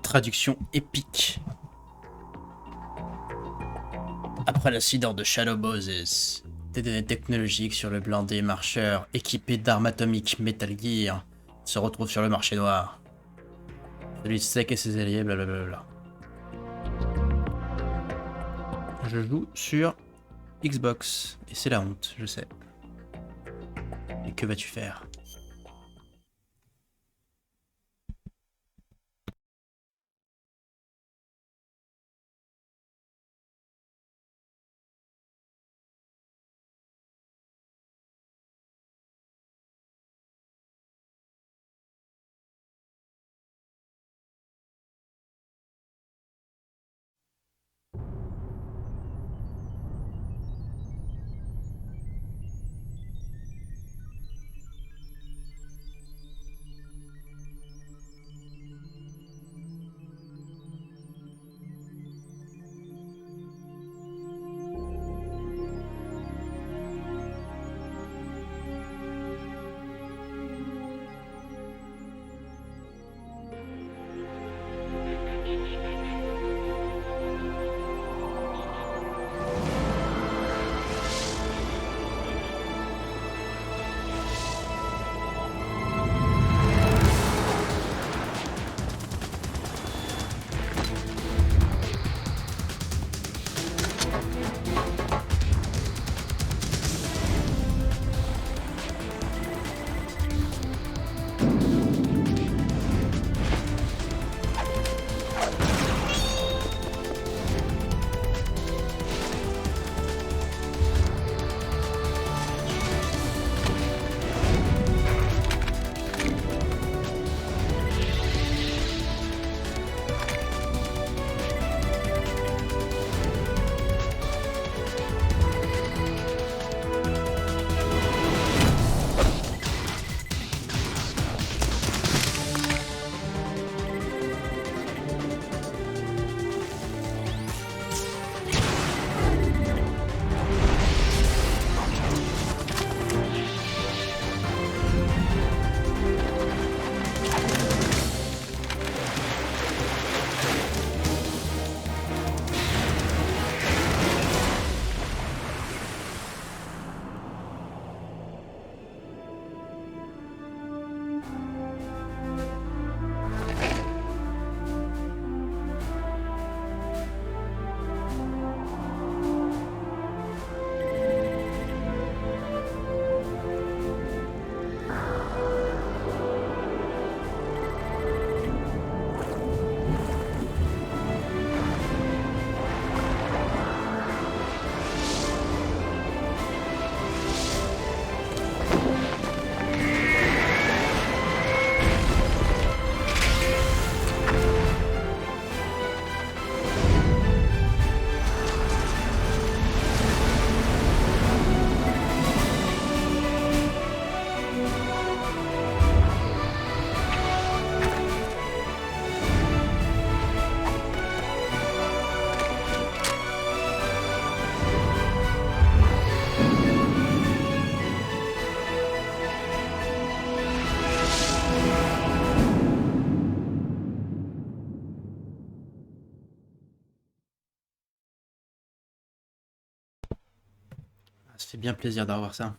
traduction épique. Après l'incident de Shadow Moses, des données technologiques sur le blindé marcheur équipé d'armes atomiques Metal Gear se retrouvent sur le marché noir. Celui de Sec et ses alliés, blablabla. Je joue sur Xbox, et c'est la honte, je sais. Et que vas-tu faire ? Ça fait bien plaisir d'avoir ça.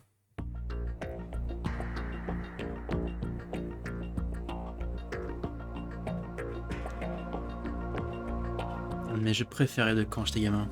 Mais je préférais de quand j'étais gamin.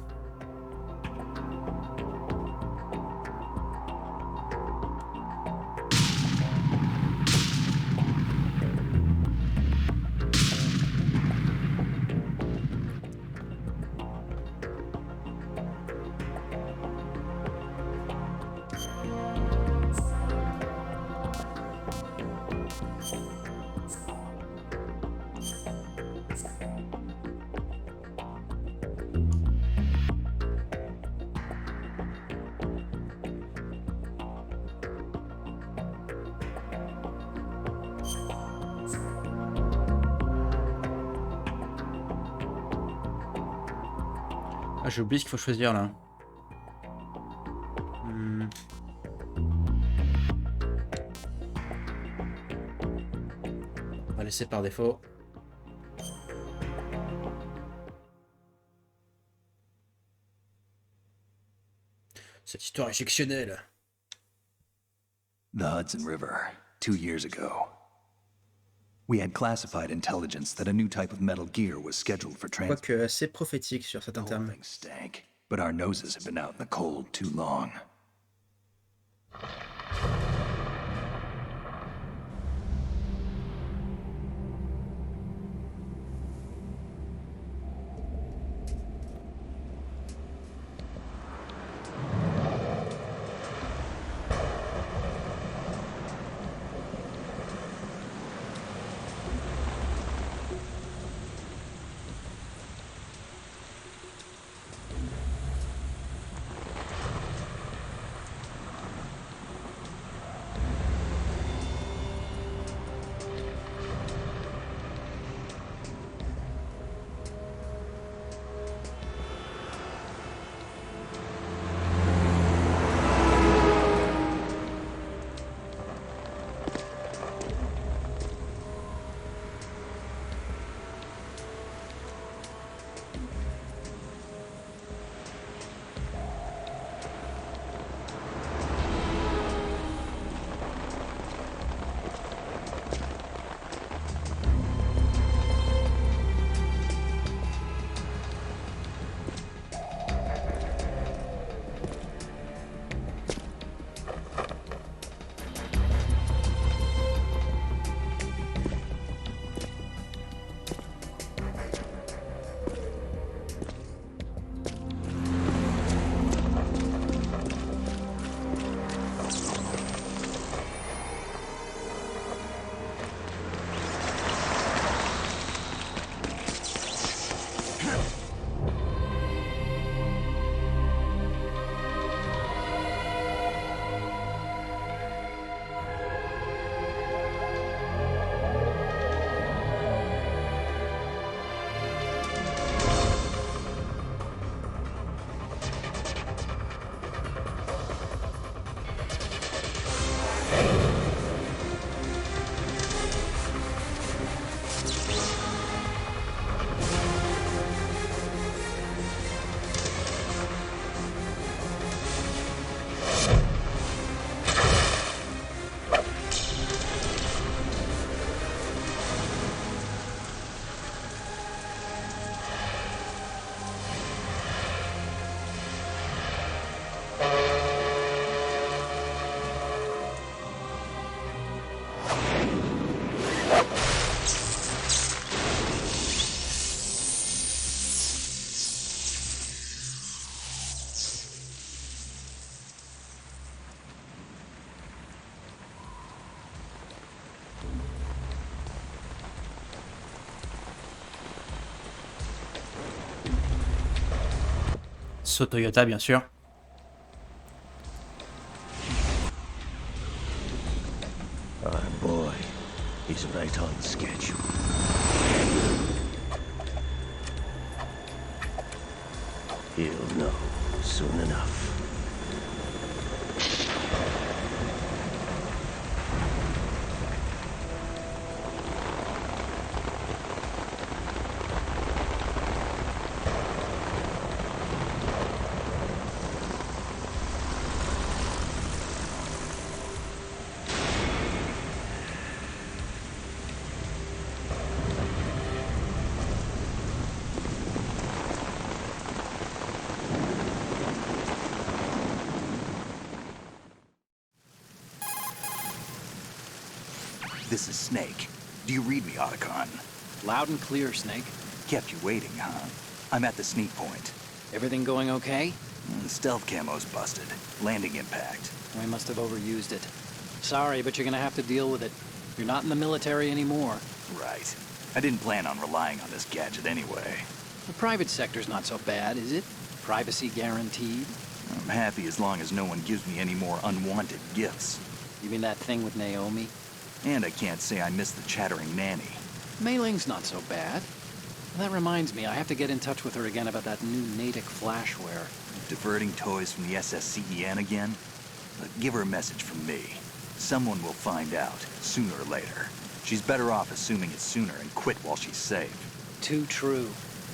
Ah, j'ai oublié ce qu'il faut choisir là. On va laisser par défaut. Cette histoire est fictionnelle. The Hudson River, 2 years ago. We had classified intelligence that a new type of metal gear was scheduled for transport. Quoique assez prophétique sur cet The whole interview. thing stank, but our noses have been out in the cold too long. Saut Toyota, bien sûr. Our boy, he's right on schedule. He'll know soon enough. This is Snake. Do you read me, Otacon? Loud and clear, Snake. Kept you waiting, huh? I'm at the sneak point. Everything going okay? The stealth camo's busted. Landing impact. We must have overused it. Sorry, but you're gonna have to deal with it. You're not in the military anymore. Right. I didn't plan on relying on this gadget anyway. The private sector's not so bad, is it? Privacy guaranteed? I'm happy as long as no one gives me any more unwanted gifts. You mean that thing with Naomi? And I can't say I miss the chattering nanny. Mei Ling's not so bad. That reminds me, I have to get in touch with her again about that new Natick flashware. Diverting toys from the SSCEN again? Give her a message from me. Someone will find out, sooner or later. She's better off assuming it sooner and quit while she's safe. Too true.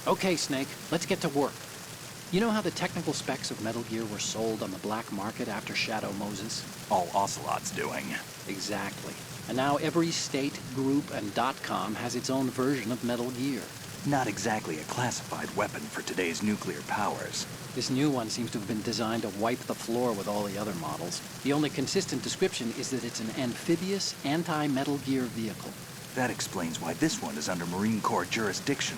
Okay, Snake, let's get to work. You know how the technical specs of Metal Gear were sold on the black market after Shadow Moses? All Ocelot's doing. Exactly. And now every state, group, and .com has its own version of Metal Gear. Not exactly a classified weapon for today's nuclear powers. This new one seems to have been designed to wipe the floor with all the other models. The only consistent description is that it's an amphibious, anti-Metal Gear vehicle. That explains why this one is under Marine Corps jurisdiction.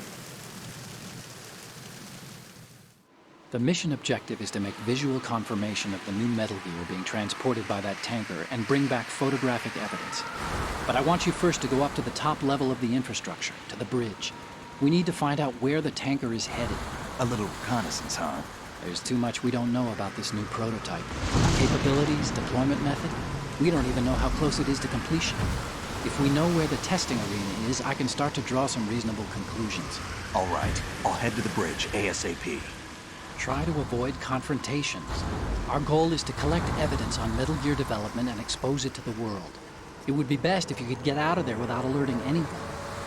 The mission objective is to make visual confirmation of the new Metal Gear being transported by that tanker and bring back photographic evidence. But I want you first to go up to the top level of the infrastructure, to the bridge. We need to find out where the tanker is headed. A little reconnaissance, huh? There's too much we don't know about this new prototype. Capabilities, deployment method. We don't even know how close it is to completion. If we know where the testing arena is, I can start to draw some reasonable conclusions. All right, I'll head to the bridge ASAP. Try to avoid confrontations. Our goal is to collect evidence on Metal Gear development and expose it to the world. It would be best if you could get out of there without alerting anyone.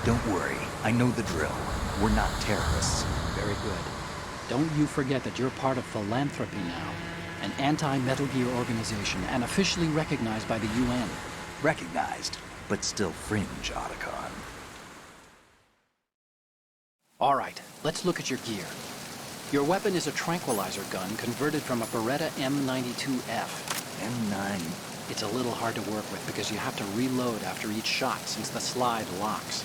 Don't worry, I know the drill. We're not terrorists. Very good. Don't you forget that you're part of Philanthropy now, an anti-Metal Gear organization and officially recognized by the UN. Recognized, but still fringe, Otacon. All right, let's look at your gear. Your weapon is a tranquilizer gun converted from a Beretta M92F. M9. It's a little hard to work with because you have to reload after each shot since the slide locks.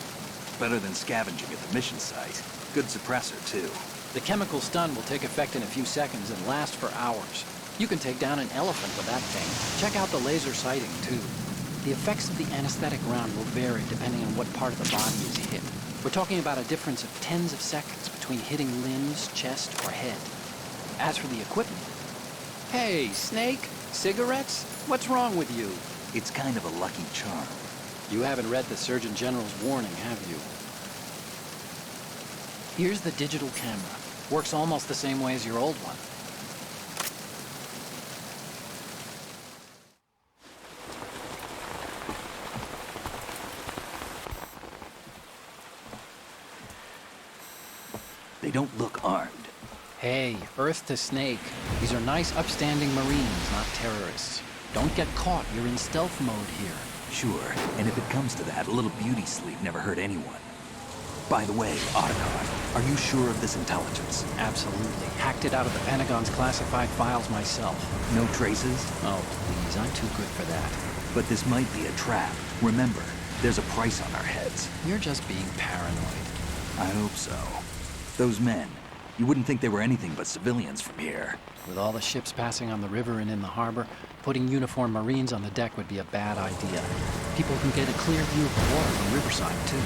Better than scavenging at the mission site. Good suppressor, too. The chemical stun will take effect in a few seconds and last for hours. You can take down an elephant with that thing. Check out the laser sighting, too. The effects of the anesthetic round will vary depending on what part of the body is hit. We're talking about a difference of tens of seconds between hitting limbs, chest, or head. As for the equipment... Hey, Snake? Cigarettes? What's wrong with you? It's kind of a lucky charm. You haven't read the Surgeon General's warning, have you? Here's the digital camera. Works almost the same way as your old one. They don't look armed. Hey, Earth to Snake. These are nice, upstanding Marines, not terrorists. Don't get caught. You're in stealth mode here. Sure, and if it comes to that, a little beauty sleep never hurt anyone. By the way, Otacon, are you sure of this intelligence? Absolutely. Hacked it out of the Pentagon's classified files myself. No traces? Oh, please, I'm too good for that. But this might be a trap. Remember, there's a price on our heads. You're just being paranoid. I hope so. Those men, you wouldn't think they were anything but civilians from here. With all the ships passing on the river and in the harbor, putting uniformed Marines on the deck would be a bad idea. People can get a clear view of the water from Riverside, too.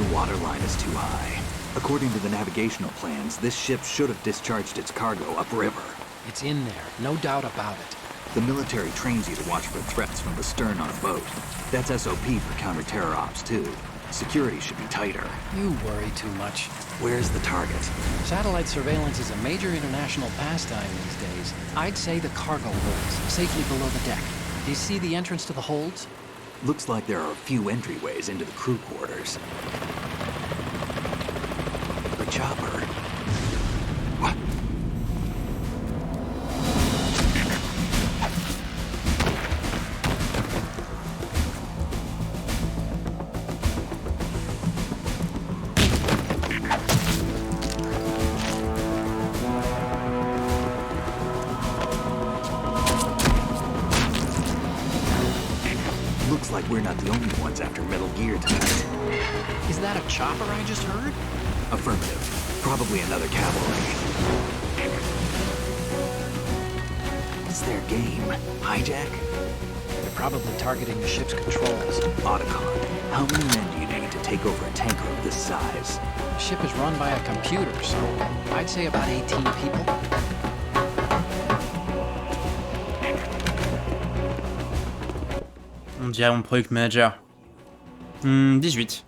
The water line is too high. According to the navigational plans, this ship should have discharged its cargo upriver. It's in there, no doubt about it. The military trains you to watch for threats from the stern on a boat. That's SOP for counter-terror ops, too. Security should be tighter. You worry too much. Where's the target? Satellite surveillance is a major international pastime these days. I'd say the cargo holds, safely below the deck. Do you see the entrance to the holds? Looks like there are a few entryways into the crew quarters. The chopper. What? Looks like we're not the only ones after Metal Gear tonight. Is that a chopper I just heard? Affirmative. Probably another cavalry. It's their game. Hijack? They're probably targeting the ship's controls. Otacon, how many men do you need to take over a tanker of this size? The ship is run by a computer, so I'd say about 18 people. On dirait mon product manager. 18.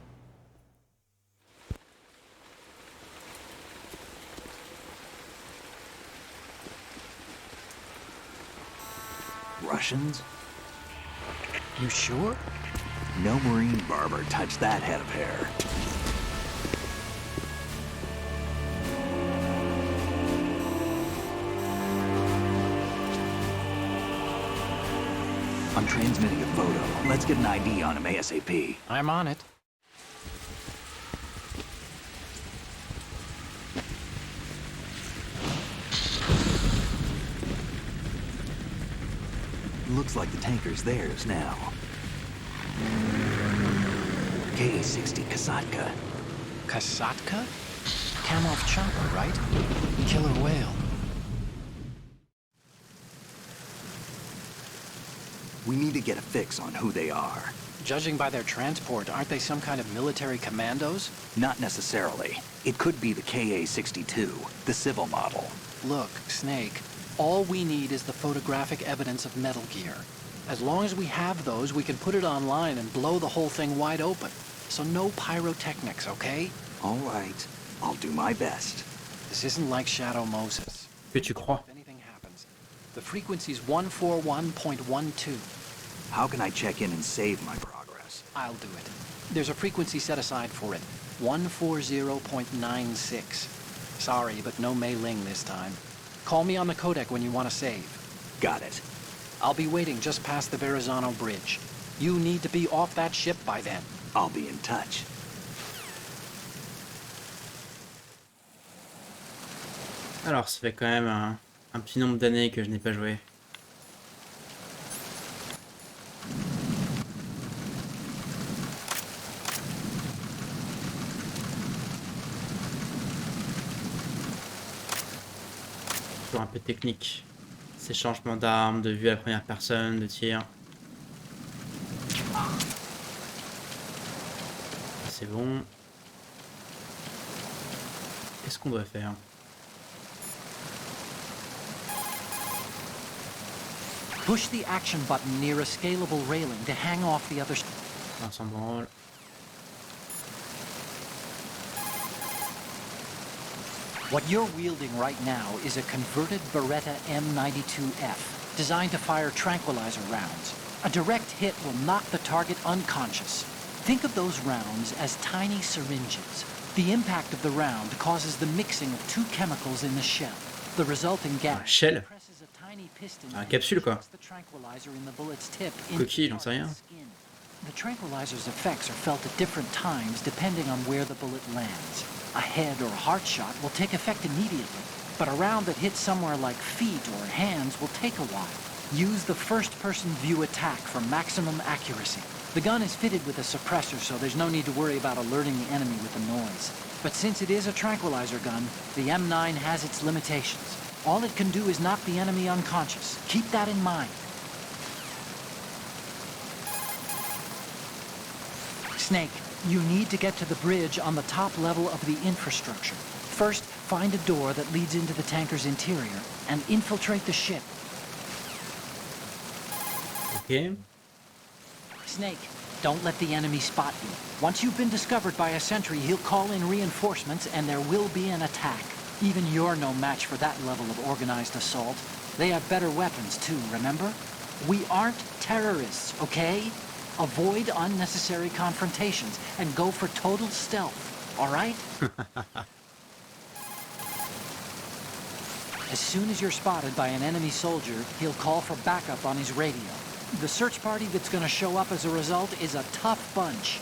Russians? You sure? No Marine barber touched that head of hair. I'm transmitting a photo. Let's get an ID on him ASAP. I'm on it. Looks like the tanker's theirs now. KA-60 Kasatka. Kasatka? Kamov chopper, right? Killer whale. We need to get a fix on who they are. Judging by their transport, aren't they some kind of military commandos? Not necessarily. It could be the KA-62, the civil model. Look, Snake, all we need is the photographic evidence of Metal Gear. As long as we have those, we can put it online and blow the whole thing wide open. So no pyrotechnics, okay? All right. I'll do my best. This isn't like Shadow Moses. Que tu crois? If anything happens, the frequency's 141.12. How can I check in and save my progress? I'll do it. There's a frequency set aside for it. 140.96. Sorry, but no Mei Ling this time. Call me on the codec when you want to save. Got it. I'll be waiting just past the Verrazano Bridge. You need to be off that ship by then. I'll be in touch. Alors, ça fait quand même un petit nombre d'années que je n'ai pas joué. Toujours un peu technique. Ces changements d'armes, de vue à la première personne, de tir. C'est bon. Qu'est-ce qu'on doit faire? Push the action button near a scalable railing to hang off the other... On s'en branle. What you're wielding right now is a converted Beretta M92F, designed to fire tranquilizer rounds. A direct hit will knock the target unconscious. Think of those rounds as tiny syringes. The impact of the round causes the mixing of two chemicals in the shell. The resulting gas Shell? presses a tiny piston Ah, capsule quoi. the tranquilizer in the bullet's tip Coquille, j'en sais rien. skin. The tranquilizer's effects are felt at different times depending on where the bullet lands. A head or heart shot will take effect immediately, but a round that hits somewhere like feet or hands will take a while. Use the first-person view attack for maximum accuracy. The gun is fitted with a suppressor, so there's no need to worry about alerting the enemy with the noise. But since it is a tranquilizer gun, the M9 has its limitations. All it can do is knock the enemy unconscious. Keep that in mind. Snake, you need to get to the bridge on the top level of the infrastructure. First, find a door that leads into the tanker's interior and infiltrate the ship. Ok. Snake, don't let the enemy spot you. Once you've been discovered by a sentry, he'll call in reinforcements and there will be an attack. Even you're no match for that level of organized assault. They have better weapons too, remember? We aren't terrorists, okay? Avoid unnecessary confrontations and go for total stealth, all right? As soon as you're spotted by an enemy soldier, he'll call for backup on his radio. The search party that's going to show up as a result is a tough bunch.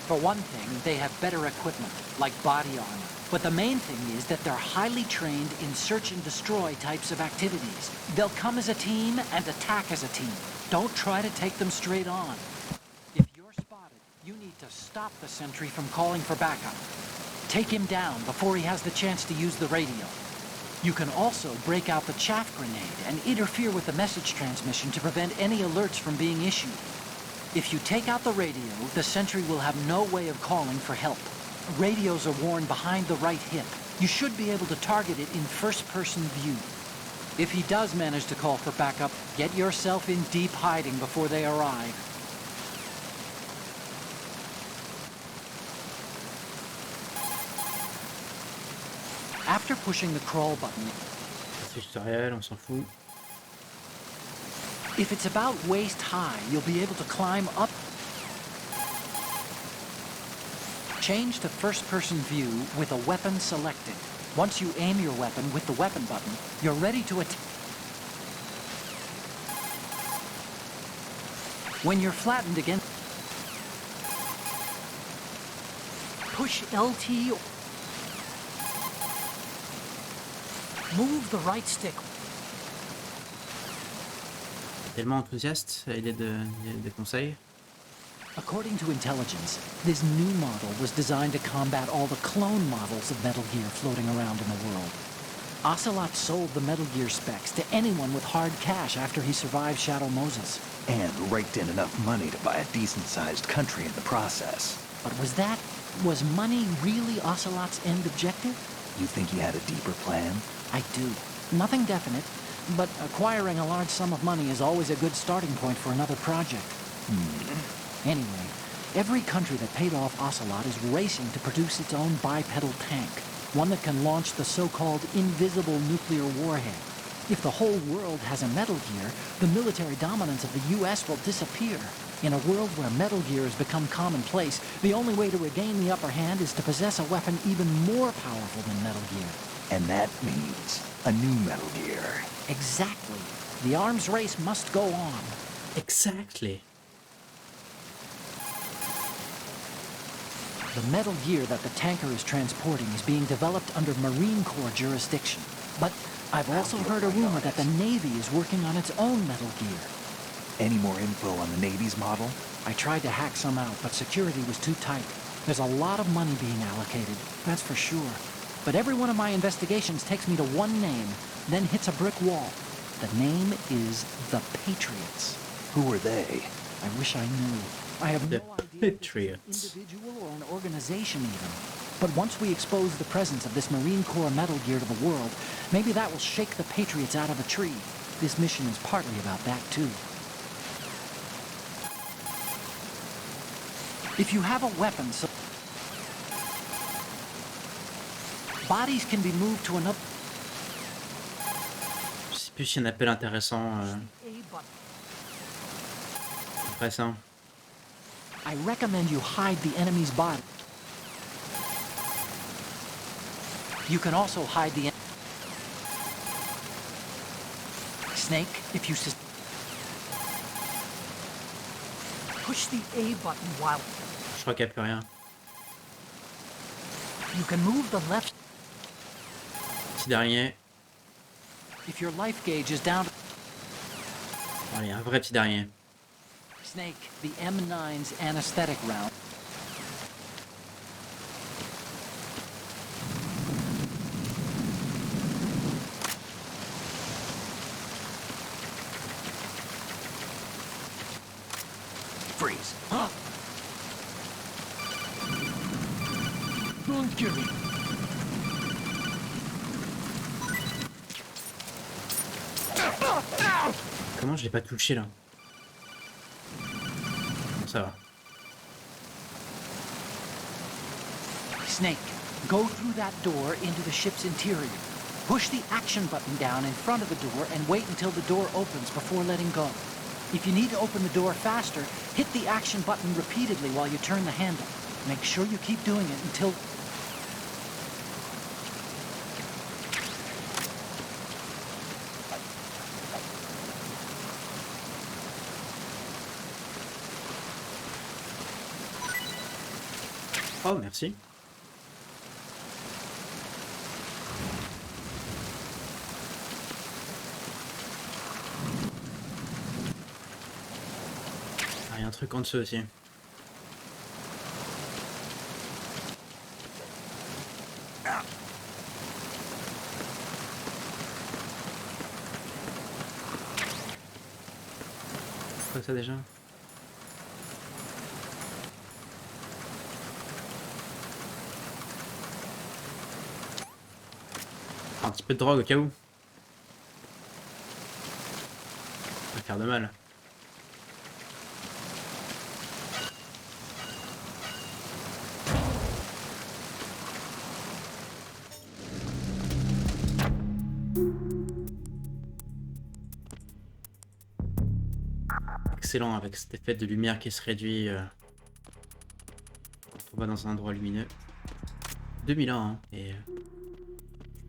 For one thing, they have better equipment, like body armor. But the main thing is that they're highly trained in search and destroy types of activities. They'll come as a team and attack as a team. Don't try to take them straight on. If you're spotted, you need to stop the sentry from calling for backup. Take him down before he has the chance to use the radio. You can also break out the chaff grenade and interfere with the message transmission to prevent any alerts from being issued. If you take out the radio, the sentry will have no way of calling for help. Radios are worn behind the right hip. You should be able to target it in first-person view. If he does manage to call for backup, get yourself in deep hiding before they arrive. After pushing the crawl button, C'est tutoriel, on s'en fout. if it's about waist high, you'll be able to climb up. Change to first-person view with a weapon selected. Once you aim your weapon with the weapon button, you're ready to attack. When you're flattened again, Push LT. Move the right stick. Tellement enthousiaste à l'idée de conseils. according to intelligence, this new model was designed to combat all the clone models of Metal Gear floating around in the world. Ocelot sold the Metal Gear specs to anyone with hard cash after he survived Shadow Moses. And raked in enough money to buy a decent-sized country in the process. But was money really Ocelot's end objective? You think he had a deeper plan? I do. Nothing definite, but acquiring a large sum of money is always a good starting point for another project. Anyway, every country that paid off Ocelot is racing to produce its own bipedal tank, one that can launch the so-called invisible nuclear warhead. If the whole world has a Metal Gear, the military dominance of the US will disappear. In a world where Metal Gear has become commonplace, the only way to regain the upper hand is to possess a weapon even more powerful than Metal Gear. And that means a new Metal Gear. Exactly. The arms race must go on. Exactly. The Metal Gear that the tanker is transporting is being developed under Marine Corps jurisdiction. But I've also heard a rumor that the Navy is working on its own Metal Gear. Any more info on the Navy's model? I tried to hack some out, but security was too tight. There's a lot of money being allocated, that's for sure. But every one of my investigations takes me to one name, then hits a brick wall. The name is the Patriots. Who are they? I wish I knew. I have The no idea if Patriots. it's an individual or an organization even. But once we expose the presence of this Marine Corps Metal Gear to the world, maybe that will shake the Patriots out of a tree. This mission is partly about that too. If you have a weapon, so bodies can be moved to another. Je sais plus si un appel intéressant après ça. I recommend you hide the enemy's body. You can also hide the Snake, if you Push the A button while Je crois qu'il n'y a plus rien. you can move the left. Petit dernier. if your life gauge is down. Allez, un vrai petit dernier. Snake, the M9's anesthetic round. Freeze. Don't give me. Comment je l'ai pas touché là? Bon, ça va. Snake, go through that door into the ship's interior. Push the action button down in front of the door and wait until the door opens before letting go. If you need to open the door faster, hit the action button repeatedly while you turn the handle. Make sure you keep doing it until... Oh, merci. Ah, il y a un truc en dessous aussi. C'est quoi ça déjà? Un petit peu de drogue au cas où. Ça va faire de mal. Excellent avec cet effet de lumière qui se réduit quand on va dans un endroit lumineux. 2000 ans hein, et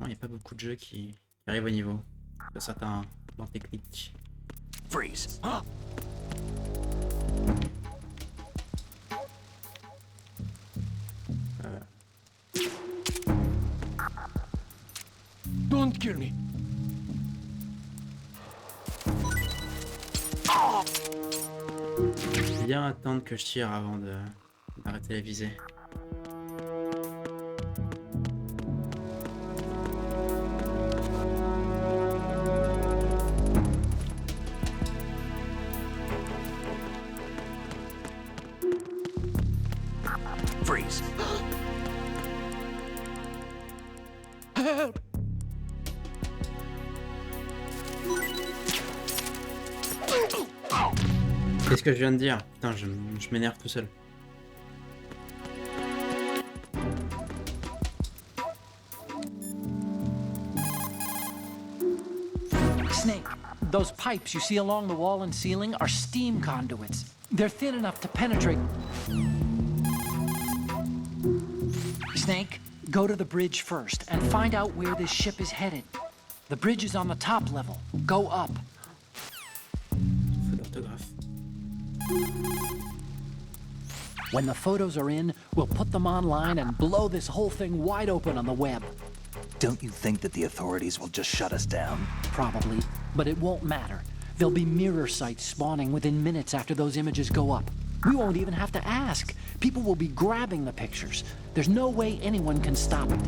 il n'y a pas beaucoup de jeux qui arrivent au niveau de certains plans techniques. Freeze. Don't kill me. Bien attendre que je tire avant d'arrêter la visée. Freeze. Qu'est-ce que je viens de dire? Putain, je m'énerve tout seul. Snake, those pipes you see along the wall and ceiling are steam conduits. They're thin enough to penetrate. Snake, go to the bridge first and find out where this ship is headed. The bridge is on the top level. Go up. Faute d'orthographe. When the photos are in, we'll put them online and blow this whole thing wide open on the web. Don't you think that the authorities will just shut us down? Probably, but it won't matter. There'll be mirror sites spawning within minutes after those images go up. We won't even have to ask. People will be grabbing the pictures. There's no way anyone can stop it.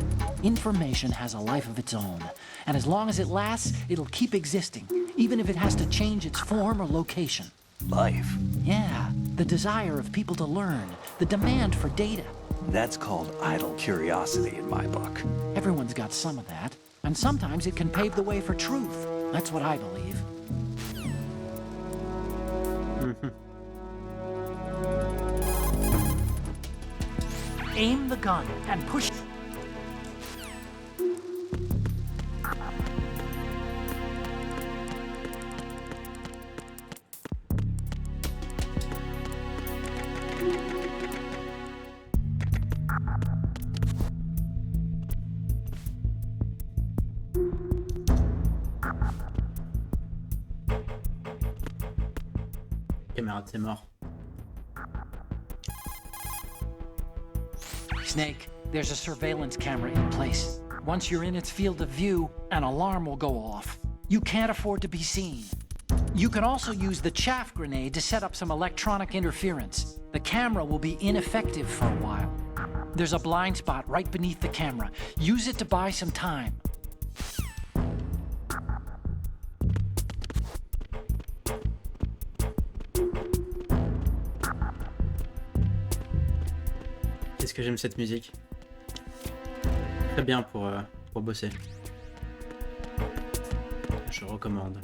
Information has a life of its own, and as long as it lasts, it'll keep existing, even if it has to change its form or location. Life? Yeah, the desire of people to learn, the demand for data. That's called idle curiosity in my book. Everyone's got some of that, and sometimes it can pave the way for truth. That's what I believe. Aim the gun and push. Caméra, c'est mort. Snake, there's a surveillance camera in place. Once you're in its field of view, an alarm will go off. You can't afford to be seen. You can also use the chaff grenade to set up some electronic interference. The camera will be ineffective for a while. There's a blind spot right beneath the camera. Use it to buy some time. Qu'est-ce que j'aime cette musique. Très bien pour bosser. Je recommande.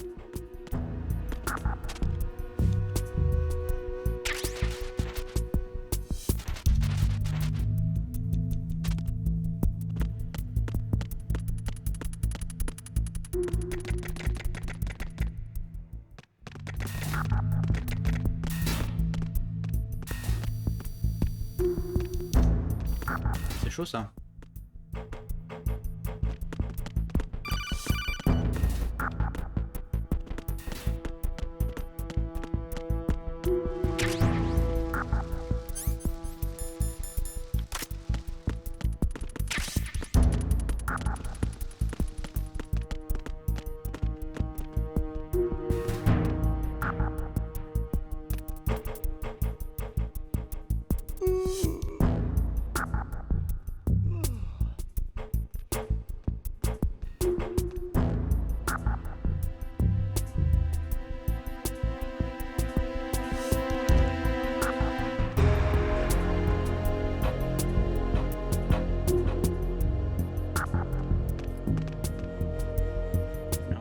C'est chaud ça.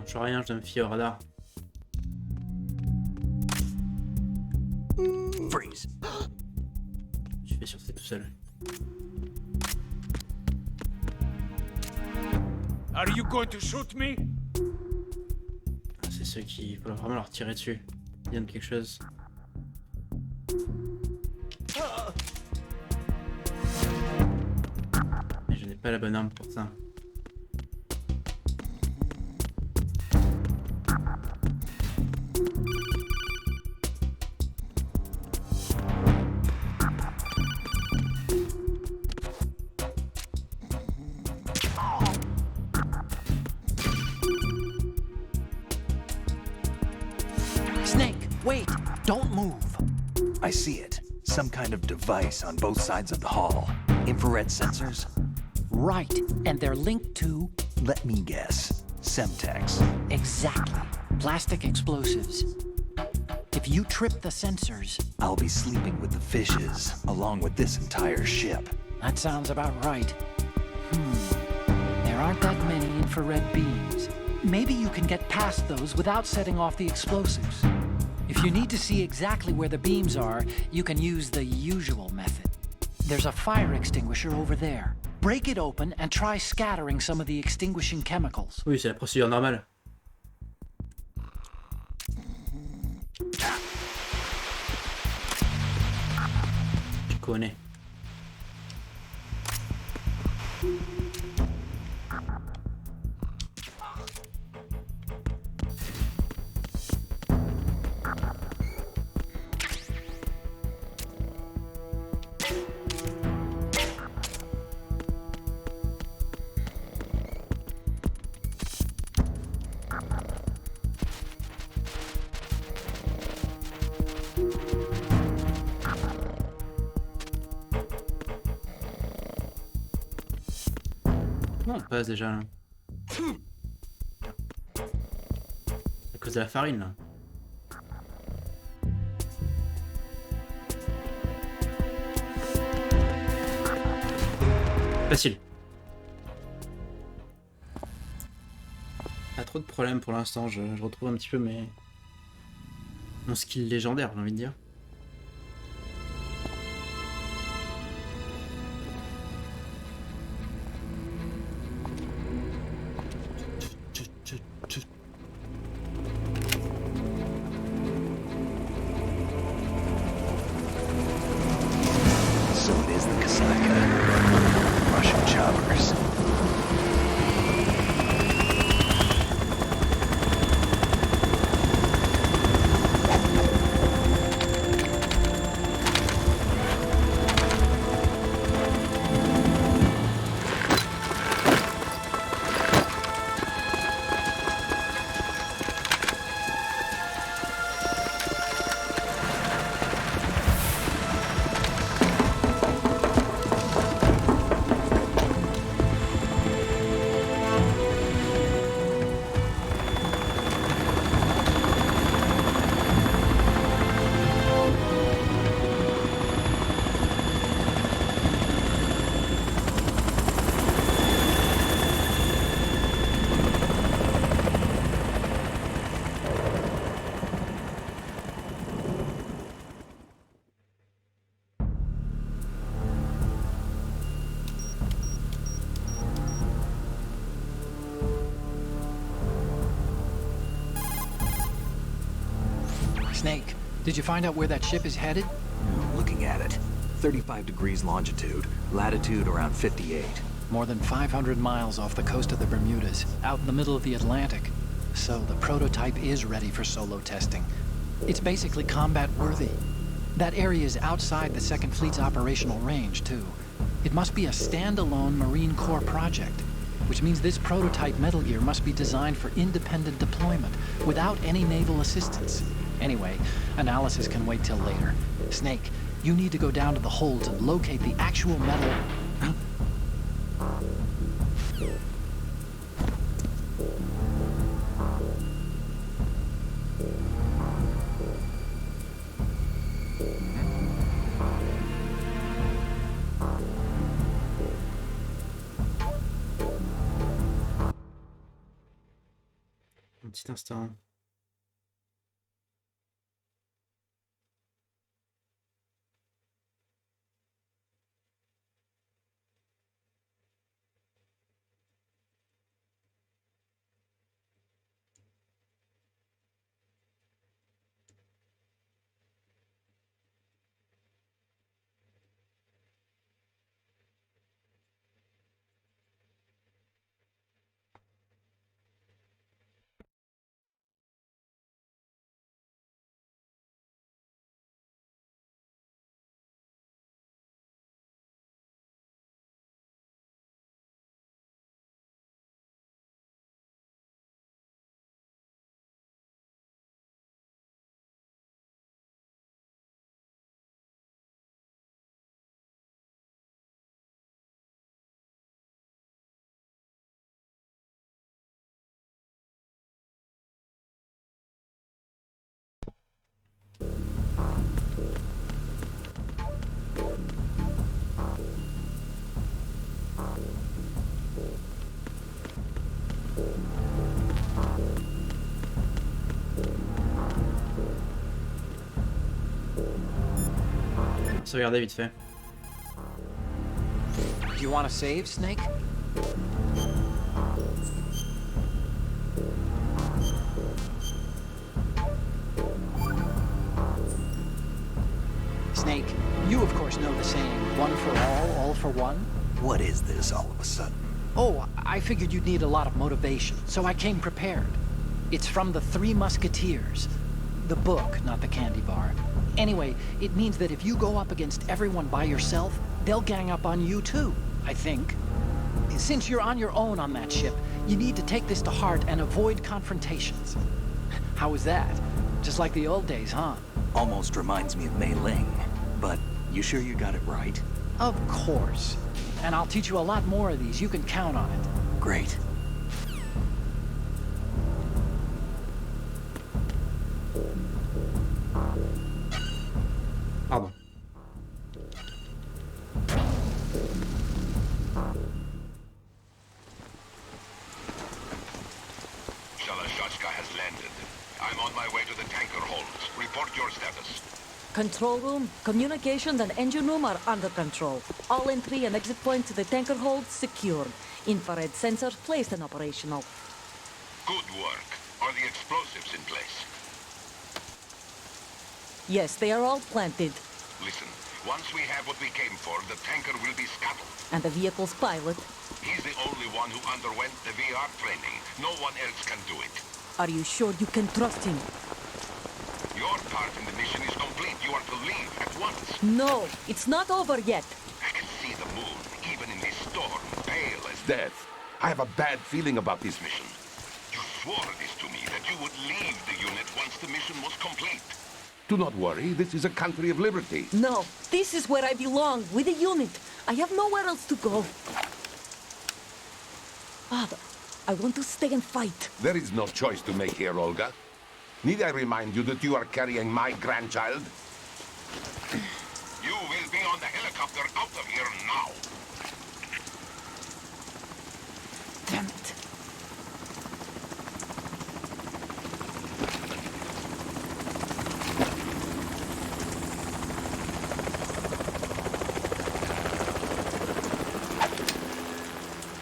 Je vois rien, je dois me fier au radar. Freeze. Je fais sur c'est tout seul. Are you going to shoot me? Ah, c'est ceux qui... Il faut vraiment leur tirer dessus. Ils viennent de quelque chose. Mais je n'ai pas la bonne arme pour ça. Wait! Don't move! I see it. Some kind of device on both sides of the hall. Infrared sensors? Right, and they're linked to... Let me guess. Semtex. Exactly. Plastic explosives. If you trip the sensors... I'll be sleeping with the fishes, along with this entire ship. That sounds about right. There aren't that many infrared beams. Maybe you can get past those without setting off the explosives. If you need to see exactly where the beams are, you can use the usual method. There's a fire extinguisher over there. Break it open and try scattering some of the extinguishing chemicals. Oui, c'est la procédure normale. Je connais. Comment on passe déjà là? À cause de la farine là. Facile. Pas trop de problèmes pour l'instant, je retrouve un petit peu mon skill légendaire, j'ai envie de dire. So it is the Kasatka. Russian choppers. Snake, did you find out where that ship is headed? Looking at it. 35 degrees longitude. Latitude around 58. More than 500 miles off the coast of the Bermudas, out in the middle of the Atlantic. So the prototype is ready for solo testing. It's basically combat worthy. That area is outside the Second Fleet's operational range, too. It must be a standalone Marine Corps project, which means this prototype Metal Gear must be designed for independent deployment, without any naval assistance. Anyway, analysis can wait till later. Snake, you need to go down to the holds and locate the actual metal... Un petit instant. Sauvegarder vite fait. Do you want to save, Snake? Snake, you of course know the saying, one for all for one? What is this all of a sudden? Oh, I figured you'd need a lot of motivation, so I came prepared. It's from the Three Musketeers. The book, not the candy bar. Anyway, it means that if you go up against everyone by yourself, they'll gang up on you too, I think. Since you're on your own on that ship, you need to take this to heart and avoid confrontations. How was that? Just like the old days, huh? Almost reminds me of Mei Ling. But you sure you got it right? Of course. And I'll teach you a lot more of these. You can count on it. Great. Pardon. Shalashashka has landed. I'm on my way to the tanker holds. Report your status. Control room, communications and engine room are under control. All entry and exit points to the tanker hold secured. Infrared sensors placed and operational. Good work. Are the explosives in place? Yes, they are all planted. Listen, once we have what we came for, the tanker will be scuttled. And the vehicle's pilot. He's the only one who underwent the VR training. No one else can do it. Are you sure you can trust him? Your part in the mission is complete. You are to leave at once. No, it's not over yet. I can see the moon, even in this storm, pale as death. I have a bad feeling about this mission. You swore this to me, that you would leave the unit once the mission was complete. Do not worry, this is a country of liberty. No, this is where I belong, with the unit. I have nowhere else to go. Father, I want to stay and fight. There is no choice to make here, Olga. Need I remind you that you are carrying my grandchild? You will be on the helicopter out of here now. Damn it.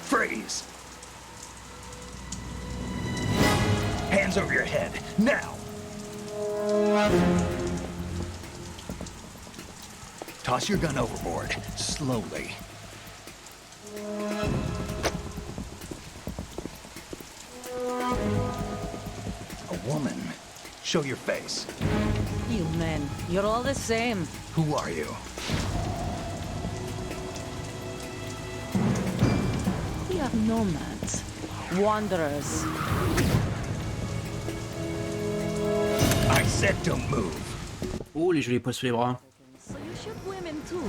Freeze! Hands over your head, now! Toss your gun overboard, slowly. A woman. Show your face. You men, you're all the same. Who are you? We are nomads, wanderers. I said don't move. Oh, les jolis poils sous les bras. So you shoot women too.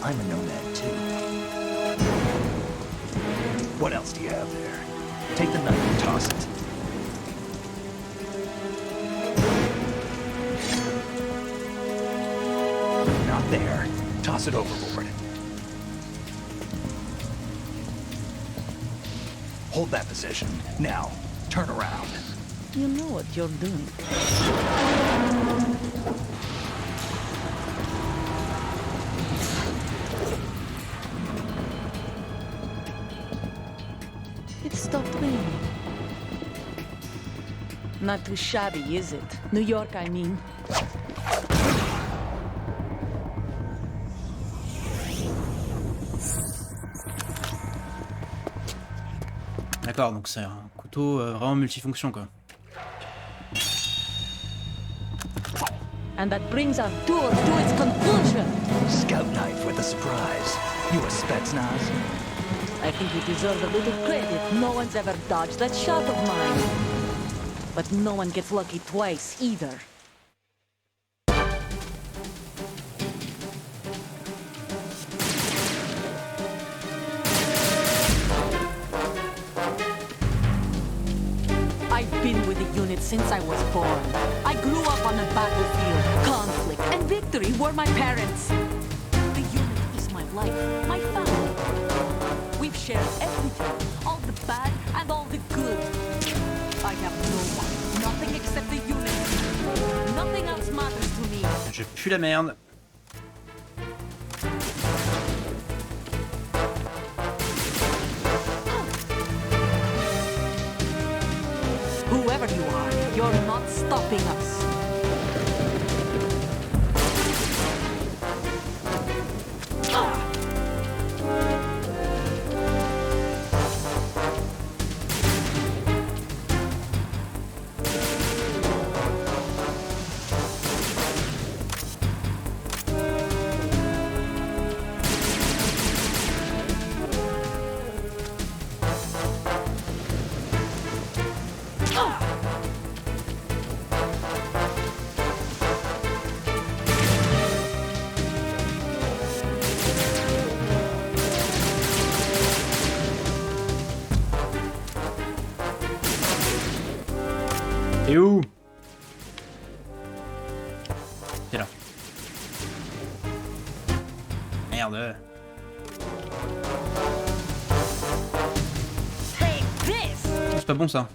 I'm a nomad too. What else do you have there? Take the knife and toss it. Not there. Toss it overboard. Hold that position. Now, turn around. You know what you're doing. It stopped raining. Not too shabby, is it? New York, I mean. D'accord, donc c'est un couteau vraiment multifonction quoi. And that brings our tour to its conclusion. Scout knife with a surprise. You a Spetsnaz? I think you deserve a little credit. No one's ever dodged that shot of mine. But no one gets lucky twice, either. I've been with the unit since I was born. I grew up on the battlefield. Conflict and victory were my parents. The unit is my life, my family. We've shared everything, all the bad and all the good. I have no one. Nothing except the unit. Nothing else matters to me. Je pue la merde. Whoever you are, you're not stopping us. T'es où? T'es là. Merde. Take this! C'est pas bon ça.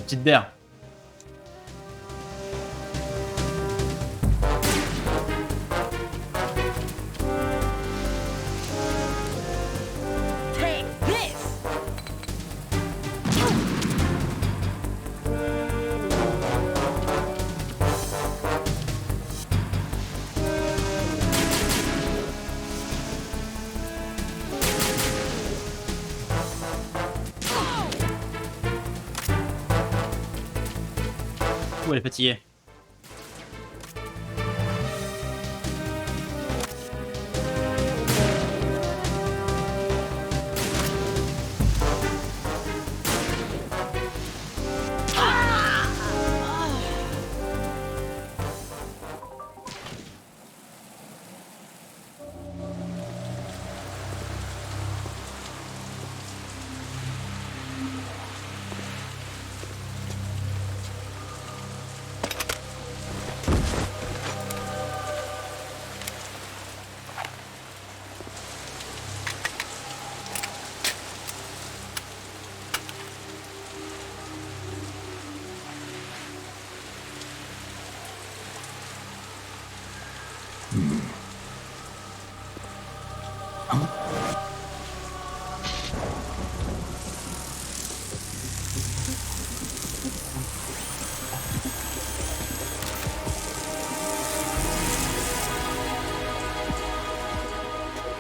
Petite bière. Take this! Ouh, elle est fatiguée.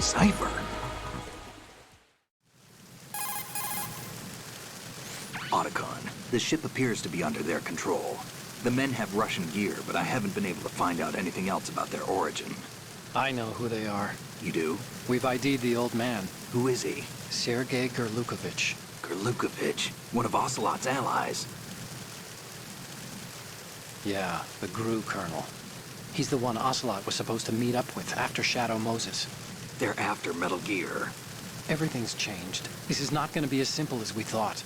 Cipher? Otacon, the ship appears to be under their control. The men have Russian gear, but I haven't been able to find out anything else about their origin. I know who they are. You do? We've ID'd the old man, Who is he? Sergei Gerlukovich. Gerlukovich, one of Ocelot's allies. Yeah, the GRU colonel. He's the one Ocelot was supposed to meet up with after Shadow Moses. They're after Metal Gear. Everything's changed. This is not going to be as simple as we thought.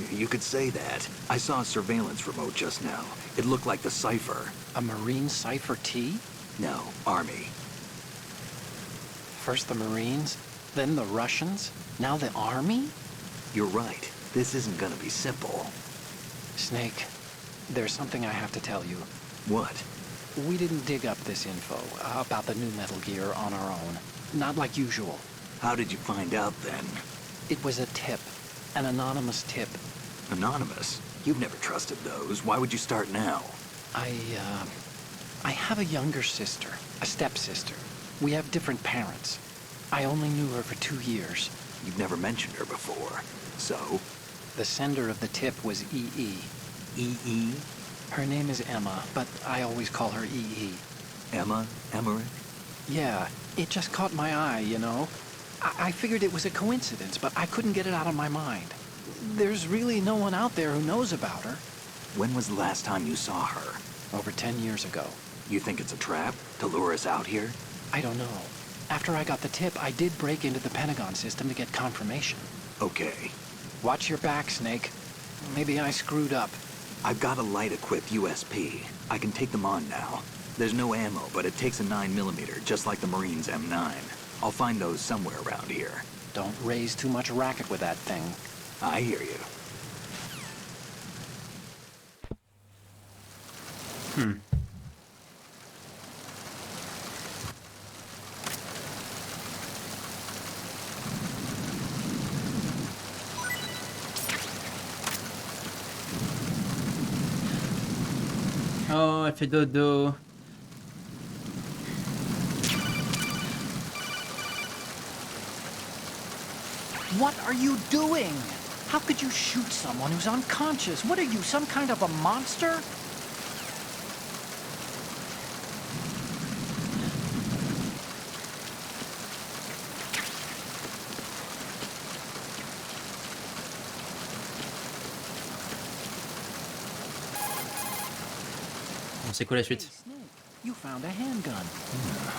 You could say that. I saw a surveillance remote just now. It looked like the Cipher. A Marine Cipher T? No, Army. First the Marines, then the Russians, now the Army? You're right. This isn't gonna be simple. Snake, there's something I have to tell you. What? We didn't dig up this info about the new Metal Gear on our own. Not like usual. How did you find out then? It was a tip. An anonymous tip. Anonymous? You've never trusted those. Why would you start now? I have a younger sister, a stepsister. We have different parents. I only knew her for 2 years. You've never mentioned her before. So? The sender of the tip was EE. E.E.? Her name is Emma, but I always call her EE. Emma? Emmerich? Yeah, it just caught my eye, you know? I figured it was a coincidence, but I couldn't get it out of my mind. There's really no one out there who knows about her. When was the last time you saw her? Over 10 years ago. You think it's a trap? To lure us out here? I don't know. After I got the tip, I did break into the Pentagon system to get confirmation. Okay. Watch your back, Snake. Maybe I screwed up. I've got a light-equipped USP. I can take them on now. There's no ammo, but it takes a 9mm, just like the Marines' M9. I'll find those somewhere around here. Don't raise too much racket with that thing. I hear you. Oh, elle fait dodo. What are you doing? How could you shoot someone who's unconscious? What are you, some kind of a monster? Bon, c'est quoi la suite? Snake, you found a handgun.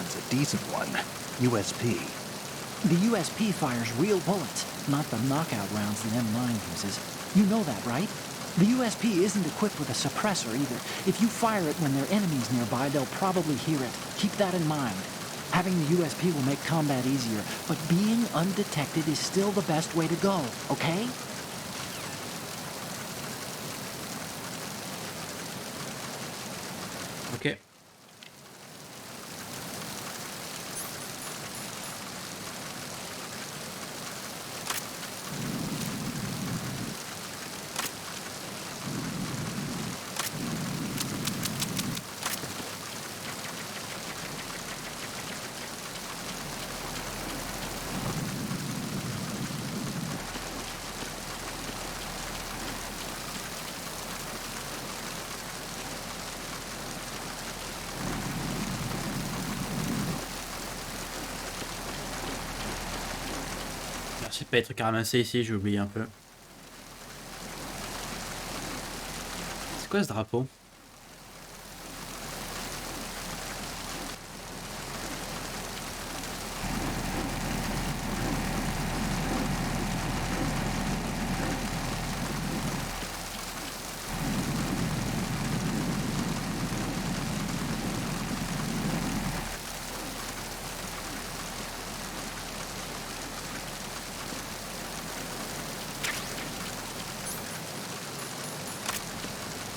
It's a decent one. USP. The USP fires real bullets, not the knockout rounds the M9 uses. You know that, right? The USP isn't equipped with a suppressor either. If you fire it when there are enemies nearby, they'll probably hear it. Keep that in mind. Having the USP will make combat easier, but being undetected is still the best way to go, okay? Ok. Merci de pas être ramassé ici, j'ai oublié un peu. C'est quoi ce drapeau?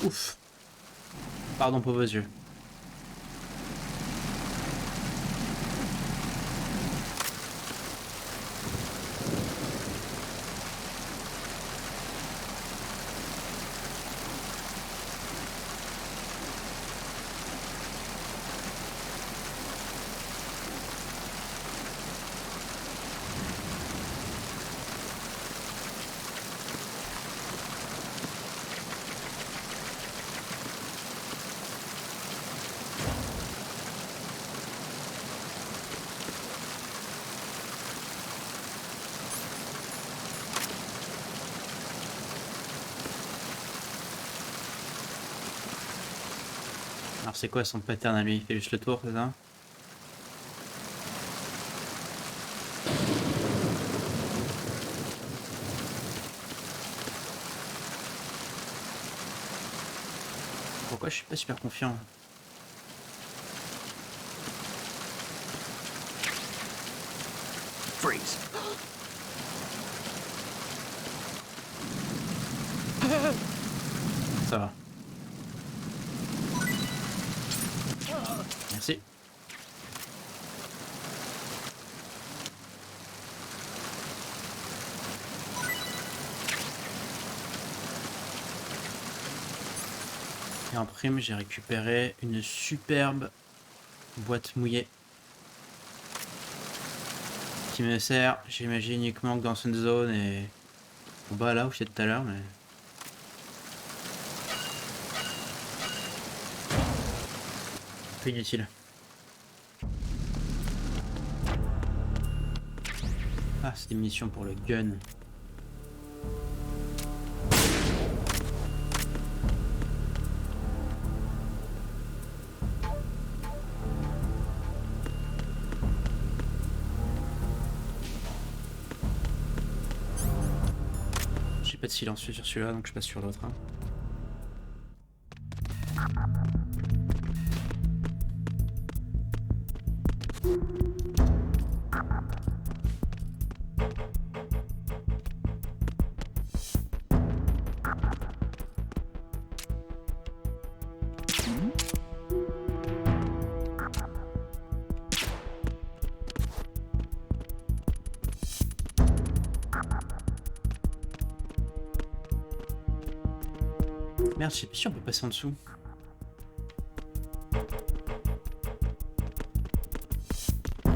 Ouf. Pardon pour vos yeux. c'est quoi son pattern à lui? Il fait juste le tour, c'est ça? Pourquoi je suis pas super confiant? Freeze. Ça va. Merci. Et en prime, j'ai récupéré une superbe boîte mouillée qui me sert, j'imagine, uniquement que dans cette zone et au bas là où j'étais tout à l'heure, mais peu inutile. Ah, c'est des munitions pour le gun. J'ai pas de silencieux sur celui-là, donc je passe sur l'autre. Hein. Merde, je sais pas si on peut passer en dessous.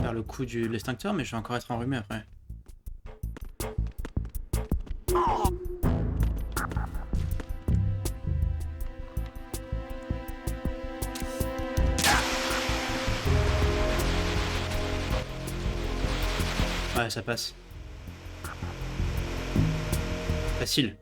Faire le coup de l'extincteur, mais je vais encore être enrhumé après. Ouais, ça passe. Facile.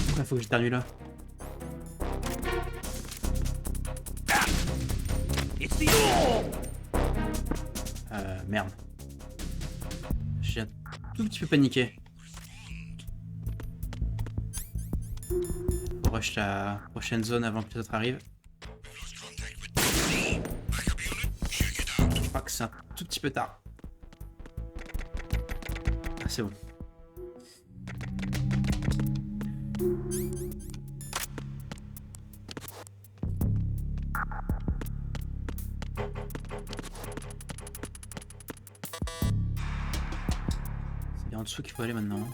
Pourquoi faut que j'éternue là? Merde. J'ai un tout petit peu paniqué. Faut rush la prochaine zone avant que les autres arrivent. Je crois que c'est un tout petit peu tard. Ah, c'est bon. C'est en dessous qu'il faut aller maintenant.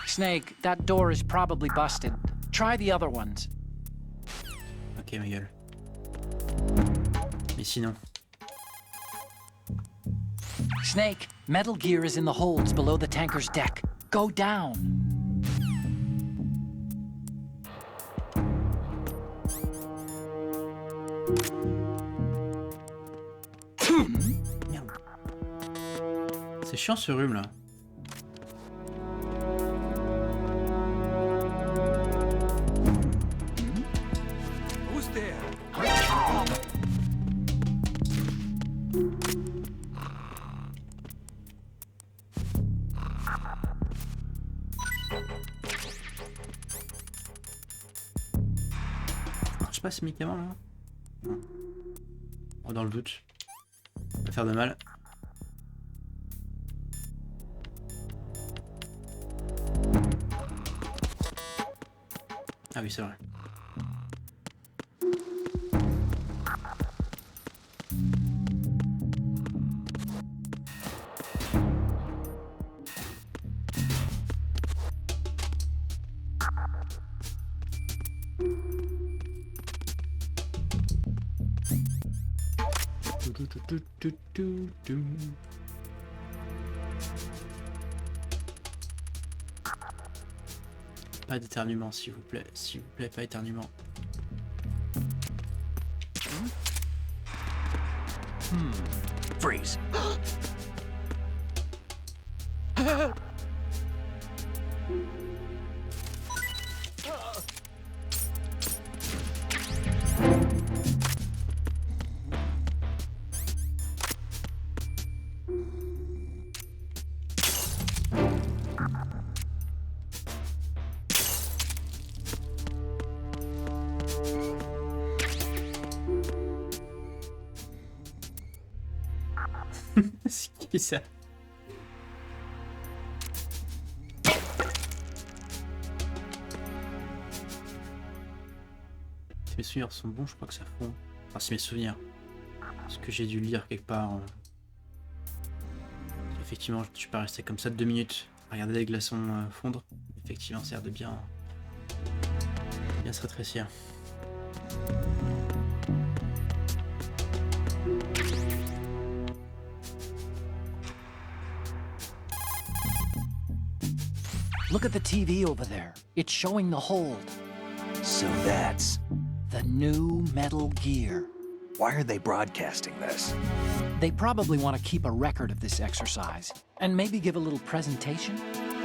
Snake, that door is probably busted. Try the other ones. Ok, ma gueule. Mais sinon... Snake, metal gear is in the holds below the tanker's deck. Go down. Merde. C'est chiant ce rhume là. Who's there? Ça marche pas ce médicament là? Non. Oh, dans le doute. Ça va faire de mal. Ah oui, c'est vrai. Pas d'éternuement, s'il vous plaît. S'il vous plaît, pas éternuement. Freeze. C'est qui ça? Si mes souvenirs sont bons, je crois que ça fond. Enfin, si mes souvenirs. Ce que j'ai dû lire quelque part. Effectivement, je suis pas resté comme ça 2 minutes à regarder les glaçons fondre. Effectivement, ça a l'air de bien se rétrécir. Look at the TV over there. It's showing the hold. So that's... The new Metal Gear. Why are they broadcasting this? They probably want to keep a record of this exercise. And maybe give a little presentation?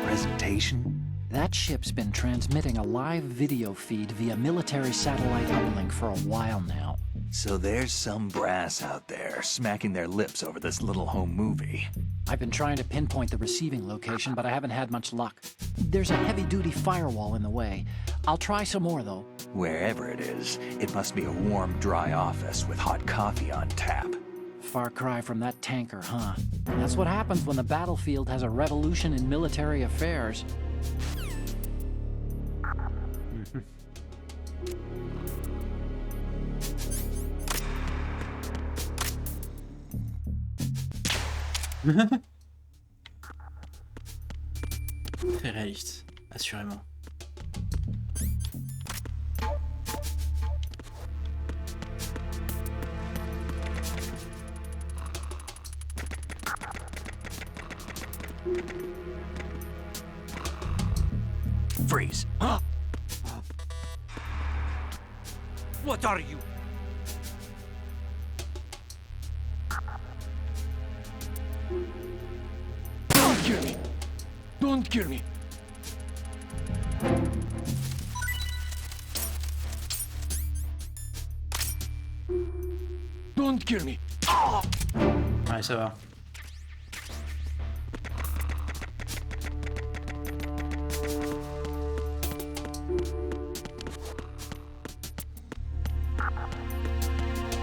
Presentation? That ship's been transmitting a live video feed via military satellite uplink for a while now. So there's some brass out there smacking their lips over this little home movie. I've been trying to pinpoint the receiving location, but I haven't had much luck. There's a heavy-duty firewall in the way. I'll try some more, though. Wherever it is, it must be a warm, dry office with hot coffee on tap. Far cry from that tanker, huh? That's what happens when the battlefield has a revolution in military affairs. Très réaliste, assurément. Freeze. Huh? What are you? Don't kill me! Don't kill me! Don't kill me! Ouais, ça va.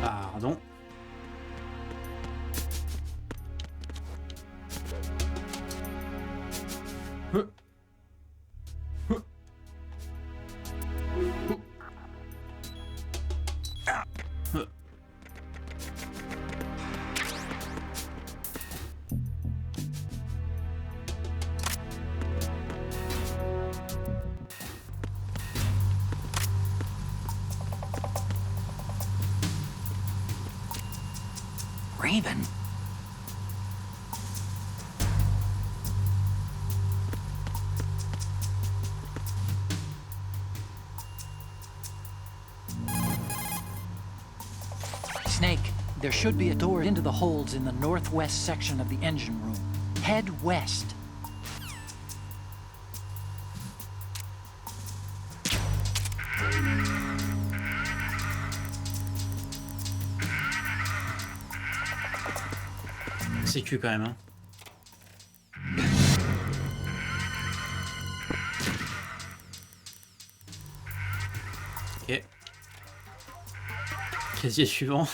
Pardon. Raven. Snake, there should be a door into the holds in the northwest section of the engine room. Head west. C'est cul quand même, hein. Ok. Casier suivant.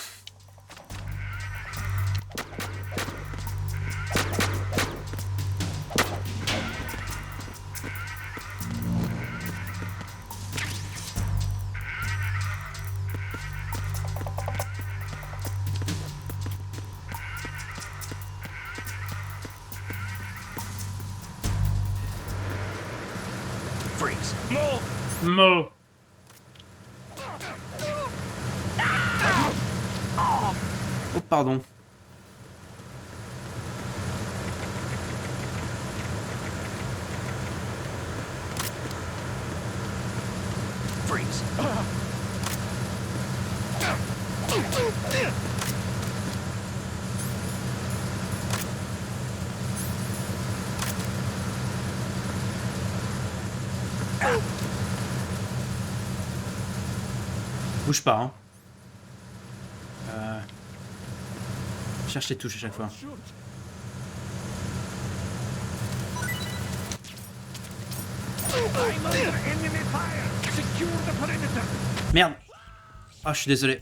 Freeze. Mo. Oh pardon. Freeze. Bouge pas, hein. Je cherche les touches à chaque fois. I'm under enemy fire. Secure the perimeter. Merde. Ah, je suis désolé.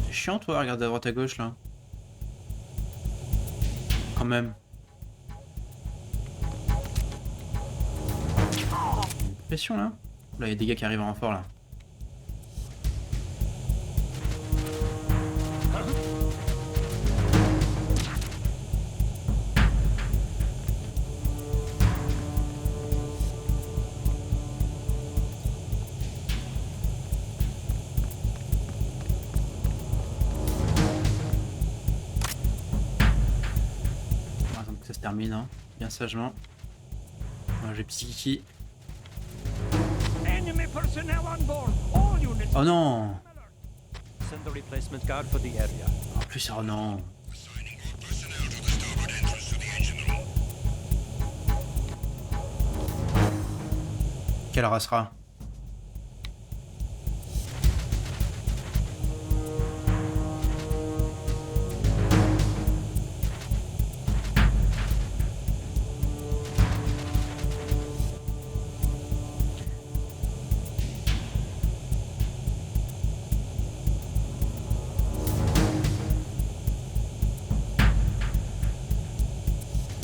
C'est chiant, toi, regarder à droite à gauche, là. Quand même. Une pression, là. Là, il y a des gars qui arrivent en renfort, là. On va attendre que ça se termine, hein. Bien sagement. Voilà, j'ai psychi. Enemy personnel on board. All units. Oh non! Send the replacement guard for the area. En plus, oh non! Quelle heure elle sera?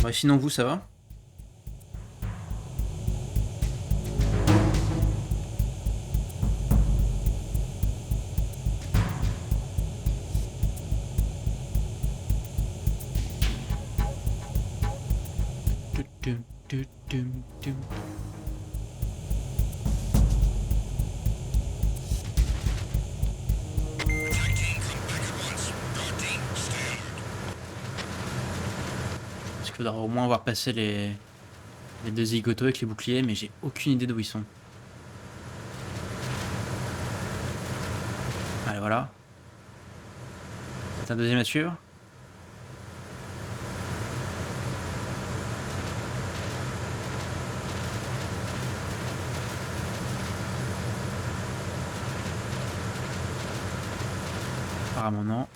Ouais, sinon vous, ça va? Parce qu'il faudra au moins voir passer les deux zigotos avec les boucliers, mais j'ai aucune idée d'où ils sont. Allez, voilà. C'est un deuxième à suivre. Apparemment non.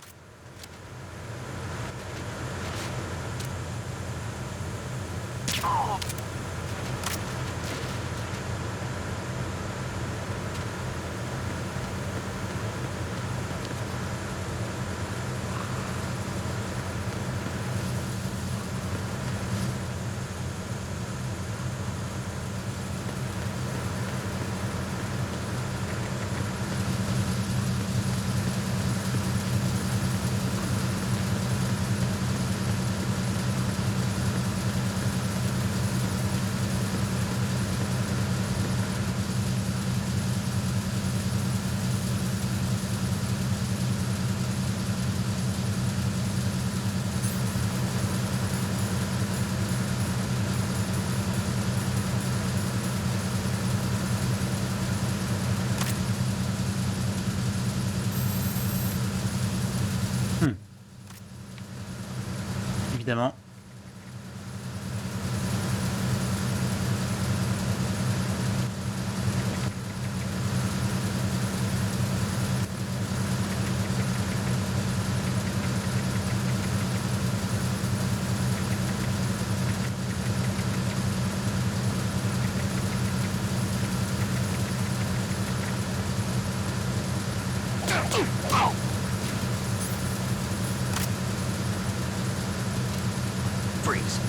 Évidemment. Freeze.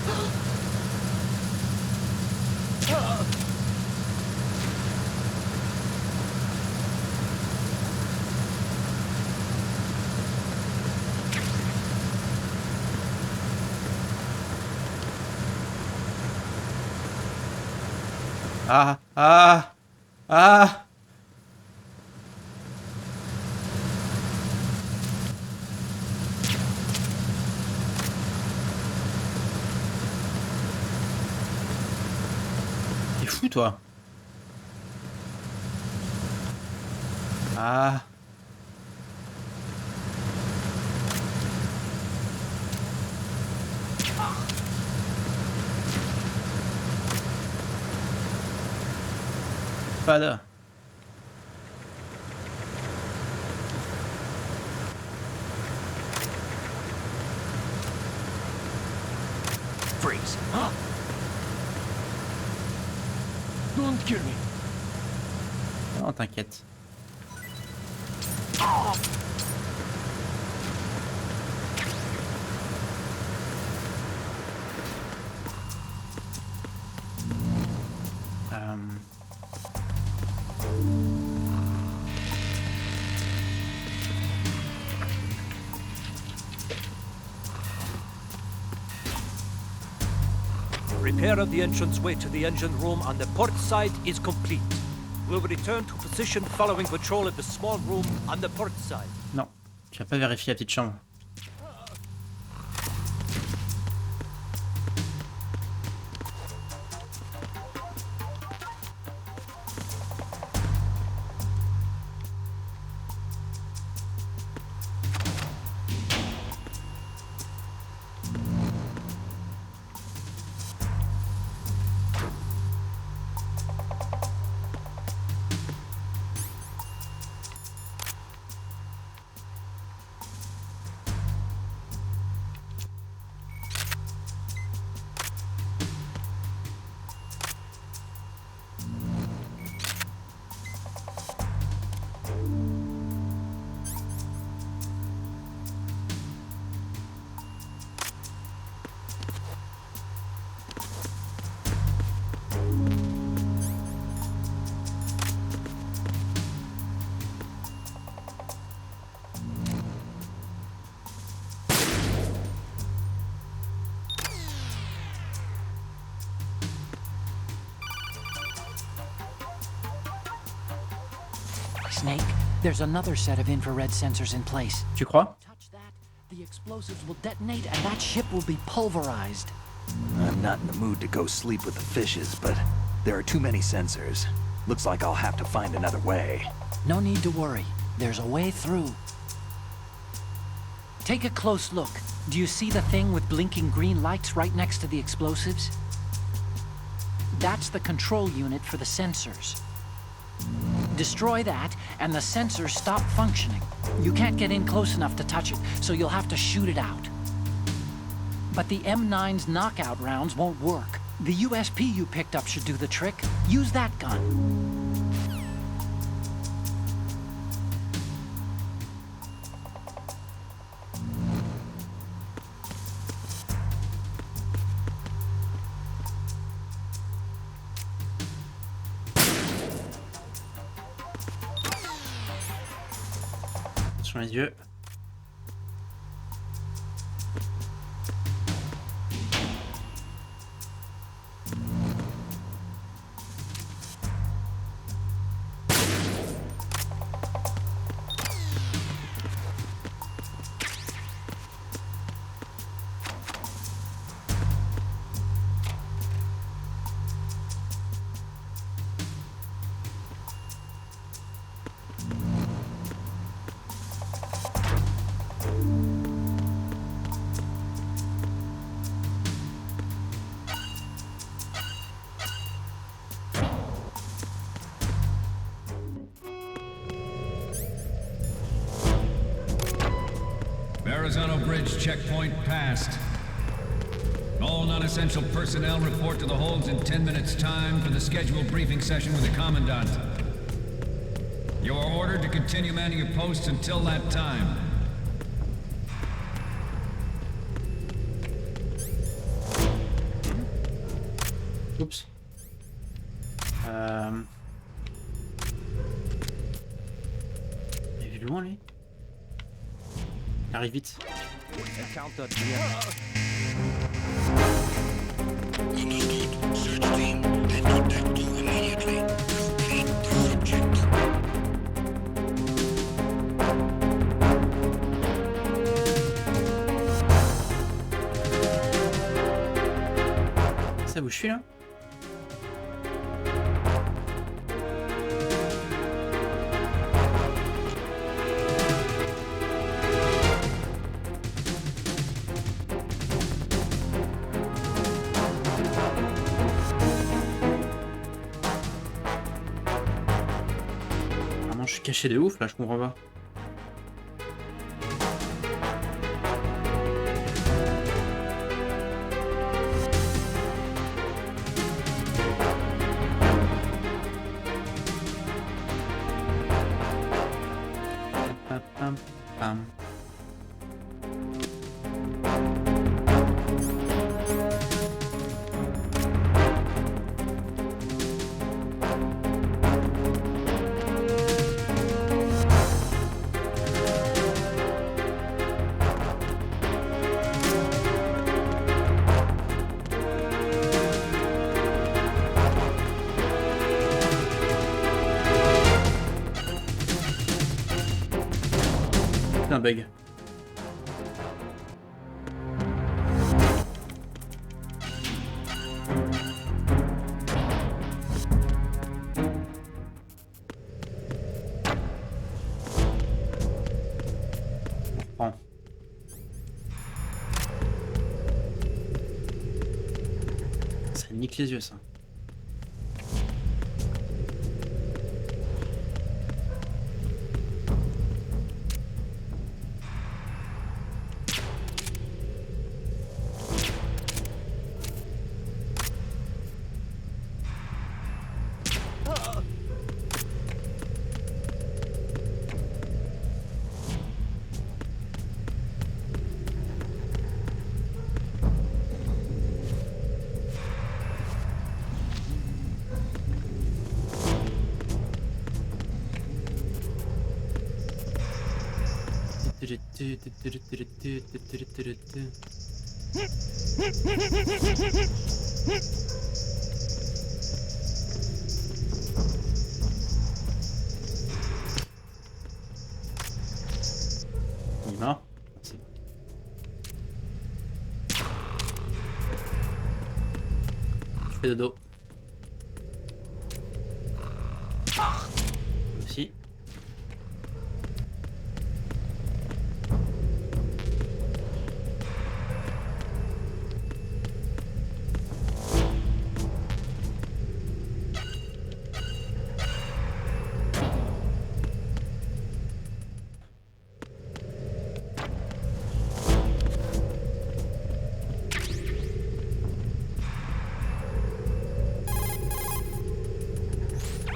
Ah, ah, ah. T'es fou, toi. Ah. Pas là. Freeze. Don't kill me. Non, t'inquiète. Repair of the entranceway to the engine room on the port side is complete. We'll return to position following patrol of the small room on the port side. Non, tu vas pas vérifier la petite chambre. Snake, there's another set of infrared sensors in place. Tu crois? Touch that, the explosives will detonate and that ship will be pulverized. I'm not in the mood to go sleep with the fishes, but there are too many sensors. Looks like I'll have to find another way. No need to worry. There's a way through. Take a close look. Do you see the thing with blinking green lights right next to the explosives? That's the control unit for the sensors. Destroy that, and the sensors stop functioning. You can't get in close enough to touch it, so you'll have to shoot it out. But the M9's knockout rounds won't work. The USP you picked up should do the trick. Use that gun. Sur les yeux. Verrazano Bridge checkpoint passed. All non-essential personnel report to the holds in 10 minutes' time for the scheduled briefing session with the Commandant. You are ordered to continue manning your posts until that time. Oups. Il est vu loin, lui. Il arrive vite. Encountered the enemy. Understood. Search team, head to deck 2 immediately. je suis là? Vraiment, je suis caché de ouf là, je comprends pas. Pam, pam. Un bug. On reprend. Ça nique les yeux ça. Il est mort. Merci. Je fais dodo. Aussi.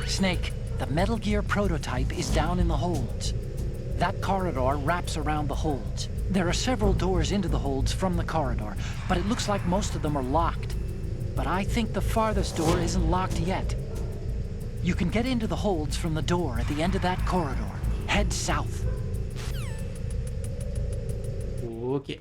Snake, the Metal Gear prototype is down in the holds. That corridor wraps around the holds. There are several doors into the holds from the corridor, but it looks like most of them are locked. But I think the farthest door isn't locked yet. You can get into the holds from the door at the end of that corridor. Head south. Ok.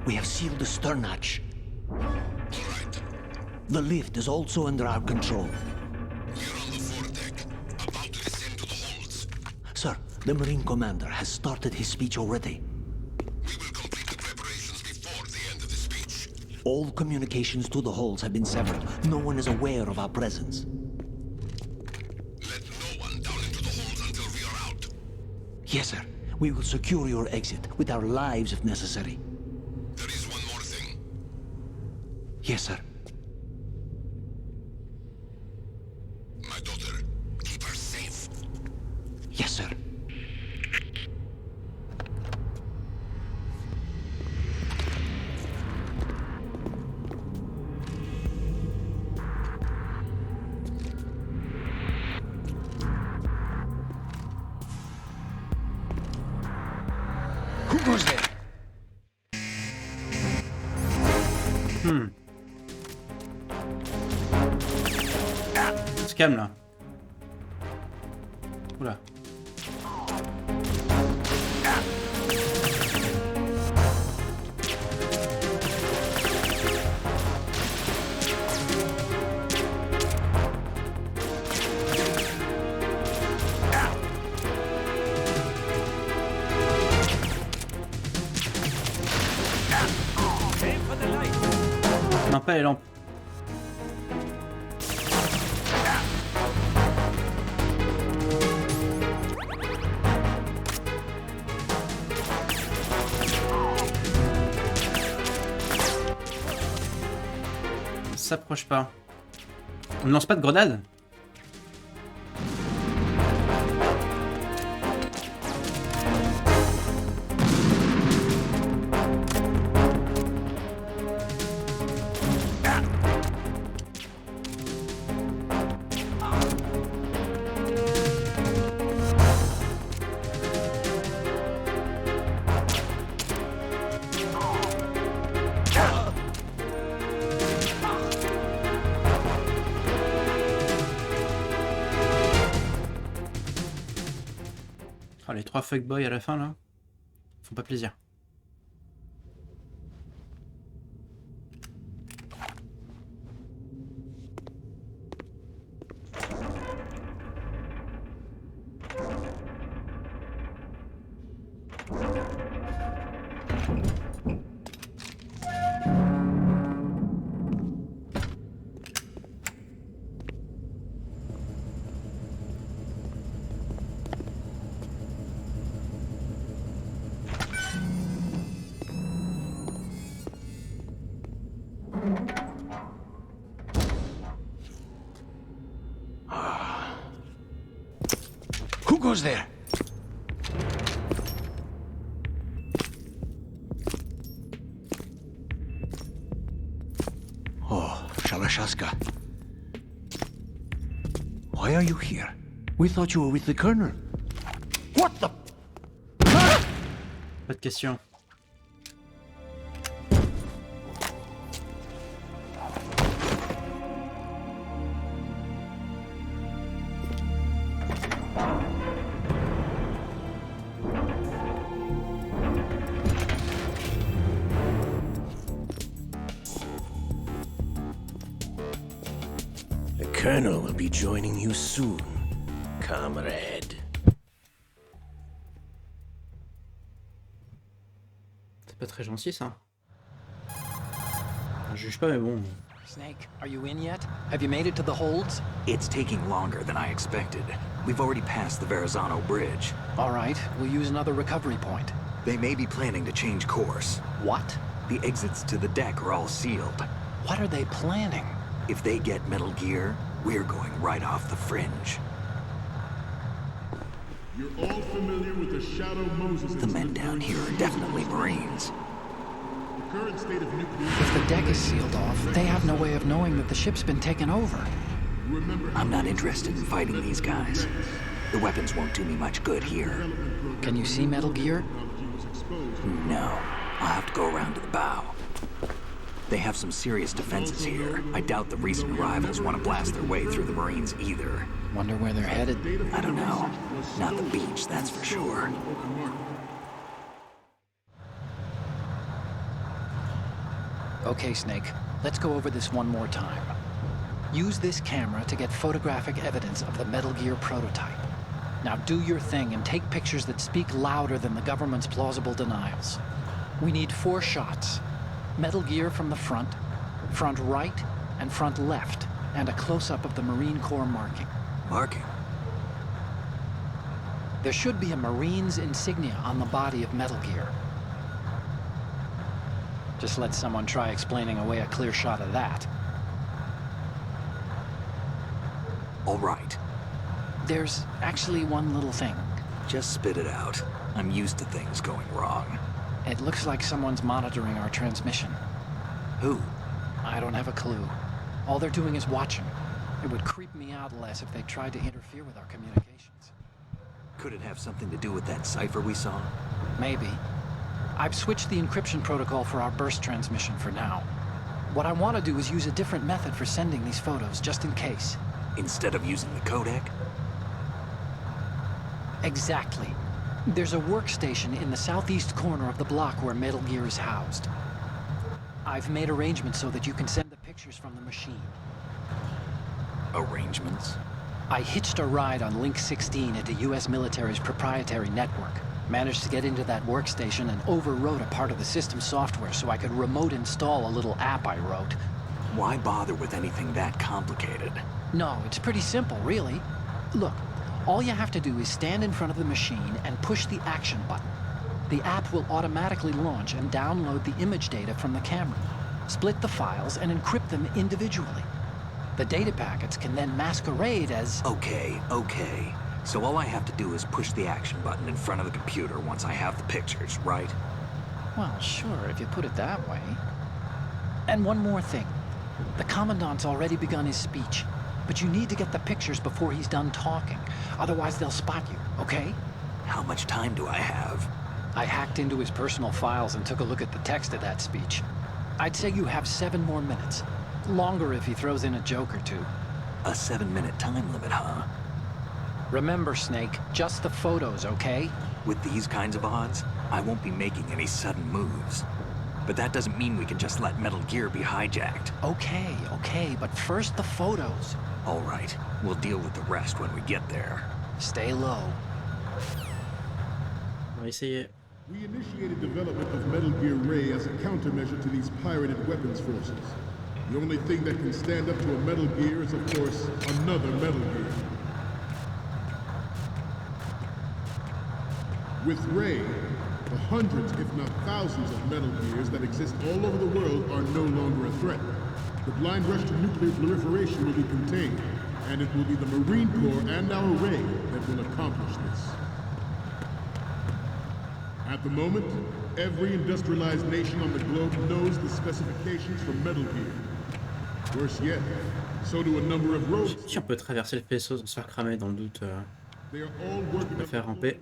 We have sealed the stern hatch. The lift is also under our control. We're on the foredeck, about to descend to the holds. Sir, the Marine commander has started his speech already. We will complete the preparations before All communications to the holds have been severed. No one is aware of our presence. Let no one down into the holds until we are out. Yes, sir. We will secure your exit with our lives if necessary. There is one more thing. Yes, sir. My daughter, keep her safe. Yes, sir. Who goes there? On se calme là. Oula. Non, pas les lampes. On s'approche pas. On ne lance pas de grenade? Oh, les trois fuckboys à la fin là, font pas plaisir. Who goes there? Oh, Shalashaska. Why are you here? We thought you were with the Colonel. What the? Pas de question. The Colonel will be joining you soon, comrade. C'est pas très gentil ça. Je juge pas mais bon. Snake, are you in yet? Have you made it to the holds? It's taking longer than I expected. We've already passed the Verrazano Bridge. All right, we'll use another recovery point. They may be planning to change course. What? The exits to the deck are all sealed. What are they planning? If they get Metal Gear, we're going right off the fringe. You're all familiar with the Shadow Moses. The men down here are definitely Marines. The current state of nuclear. If the deck is sealed off, they have no way of knowing that the ship's been taken over. I'm not interested in fighting these guys. The weapons won't do me much good here. Can you see Metal Gear? No. I'll have to go around to the bow. They have some serious defenses here. I doubt the recent arrivals want to blast their way through the Marines either. Wonder where they're headed? I don't know. Not the beach, that's for sure. Okay, Snake. Let's go over this one more time. Use this camera to get photographic evidence of the Metal Gear prototype. Now do your thing and take pictures that speak louder than the government's plausible denials. We need 4 shots. Metal Gear from the front, front right, and front left, and a close-up of the Marine Corps marking. Marking? There should be a Marine's insignia on the body of Metal Gear. Just let someone try explaining away a clear shot of that. All right. There's actually one little thing. Just spit it out. I'm used to things going wrong. It looks like someone's monitoring our transmission. Who? I don't have a clue. All they're doing is watching. It would creep me out less if they tried to interfere with our communications. Could it have something to do with that cipher we saw? Maybe. I've switched the encryption protocol for our burst transmission for now. What I want to do is use a different method for sending these photos, just in case. Instead of using the codec? Exactly. There's a workstation in the southeast corner of the block where Metal Gear is housed. I've made arrangements so that you can send the pictures from the machine. Arrangements? I hitched a ride on Link 16 into US military's proprietary network. Managed to get into that workstation and overwrote a part of the system software so I could remote install a little app I wrote. Why bother with anything that complicated? No, it's pretty simple, really. Look, all you have to do is stand in front of the machine and push the action button. The app will automatically launch and download the image data from the camera, split the files, and encrypt them individually. The data packets can then masquerade as... Okay. So all I have to do is push the action button in front of the computer once I have the pictures, right? Well, sure, if you put it that way. And one more thing. The Commandant's already begun his speech, but you need to get the pictures before he's done talking. Otherwise, they'll spot you, okay? How much time do I have? I hacked into his personal files and took a look at the text of that speech. I'd say you have 7 more minutes. Longer if he throws in a joke or two. A 7-minute time limit, huh? Remember, Snake, just the photos, okay? With these kinds of odds, I won't be making any sudden moves. But that doesn't mean we can just let Metal Gear be hijacked. Okay, but first the photos. All right, we'll deal with the rest when we get there. Stay low. On va essayer. We initiated development of Metal Gear Ray as a countermeasure to these pirated weapons forces. The only thing that can stand up to a Metal Gear is, of course, another Metal Gear. With Ray, the hundreds, if not thousands, of Metal Gears that exist all over the world are no longer a threat. The blind rush to nuclear proliferation will be contained, and it will be the Marine Corps and our Ray that will accomplish this. At the moment, every industrialized nation on the globe knows the specifications for Metal Gear. Worse yet, so do a number of rogues. Si on peut traverser le vaisseau sans se faire cramer dans le doute, They are all working on peut faire ramper.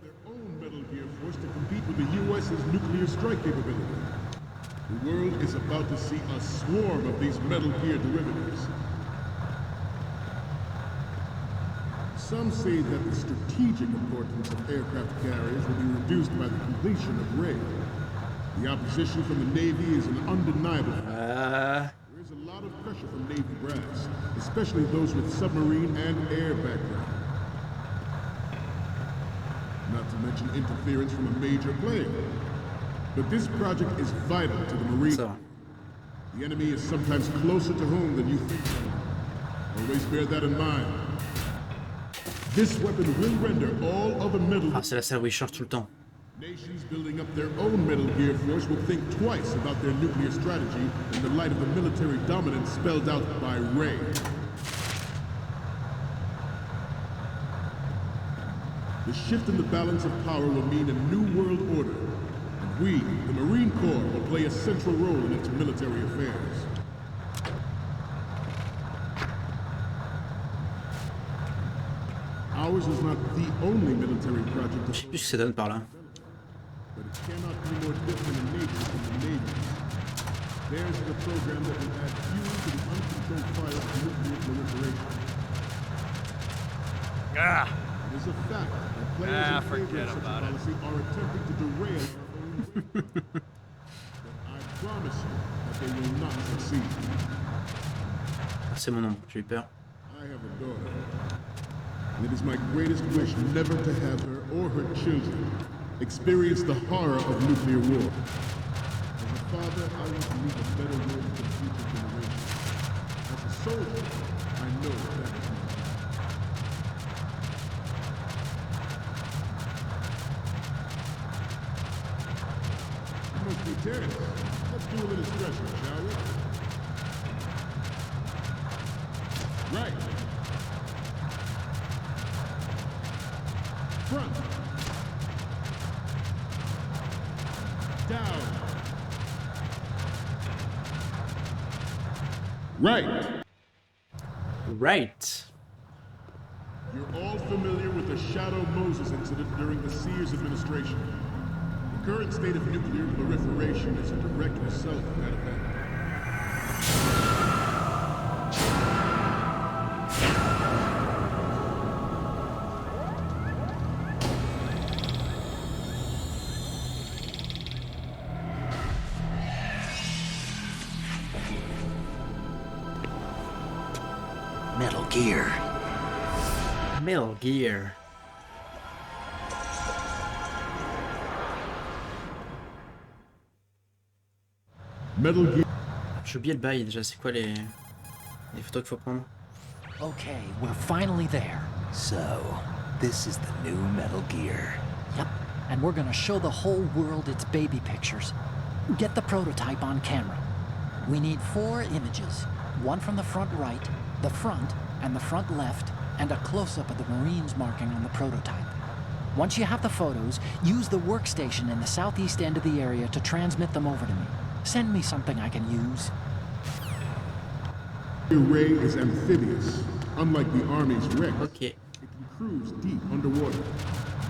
Metal Gear Force to compete with the US's nuclear strike capability. The world is about to see a swarm of these Metal Gear derivatives. Some say that the strategic importance of aircraft carriers will be reduced by the completion of Ray. The opposition from the Navy is an undeniable fact. There is a lot of pressure from Navy brass, especially those with submarine and air background. Not to mention interference from a major player. But this project is vital to the Marine. The enemy is sometimes closer to home than you think. Always bear that in mind. This weapon will render all other Metal Ah, c'est la salle où il change tout le temps. Nations building up their own Metal Gear Force will think twice about their nuclear strategy in the light of the military dominance spelled out by Ray. The shift in the balance of power will mean a new world order, and we, the Marine Corps, will play a central role in its military affairs. Ours is not the only military project. Je sais plus ce que ça donne par là. But it cannot be more different in nature from the Navy's. Theirs is a program that will add fuel to the uncontrolled fire of nuclear proliferation. It is a fact that players in favor of such a policy are attempting to derail our own but I promise you that they will not succeed. Ah, c'est mon ombre, j'ai eu peur. I have a daughter, and it is my greatest wish never to have her or her children experience the horror of nuclear war. As a father, I want to leave a better world for future generations. As a soldier, I know that is my job. You must be tense. Let's do a little stretching, shall we? Right. Front. Down. Right. Right. You're all familiar with the Shadow Moses incident during the Sears administration. The current state of nuclear proliferation is a direct result of that event. Metal Gear. Metal Gear. Metal Gear. J'ai oublié le bail déjà, c'est quoi les photos qu'il faut prendre? Okay, we're finally there. So, this is the new Metal Gear. Yep, and we're gonna show the whole world its baby pictures. Get the prototype on camera. We need 4 images. One from the front right, the front, and the front left, and a close-up of the Marines marking on the prototype. Once you have the photos, use the workstation in the southeast end of the area to transmit them over to me. Send me something I can use. The array is amphibious, unlike the Army's Rex. Okay. It can cruise deep underwater,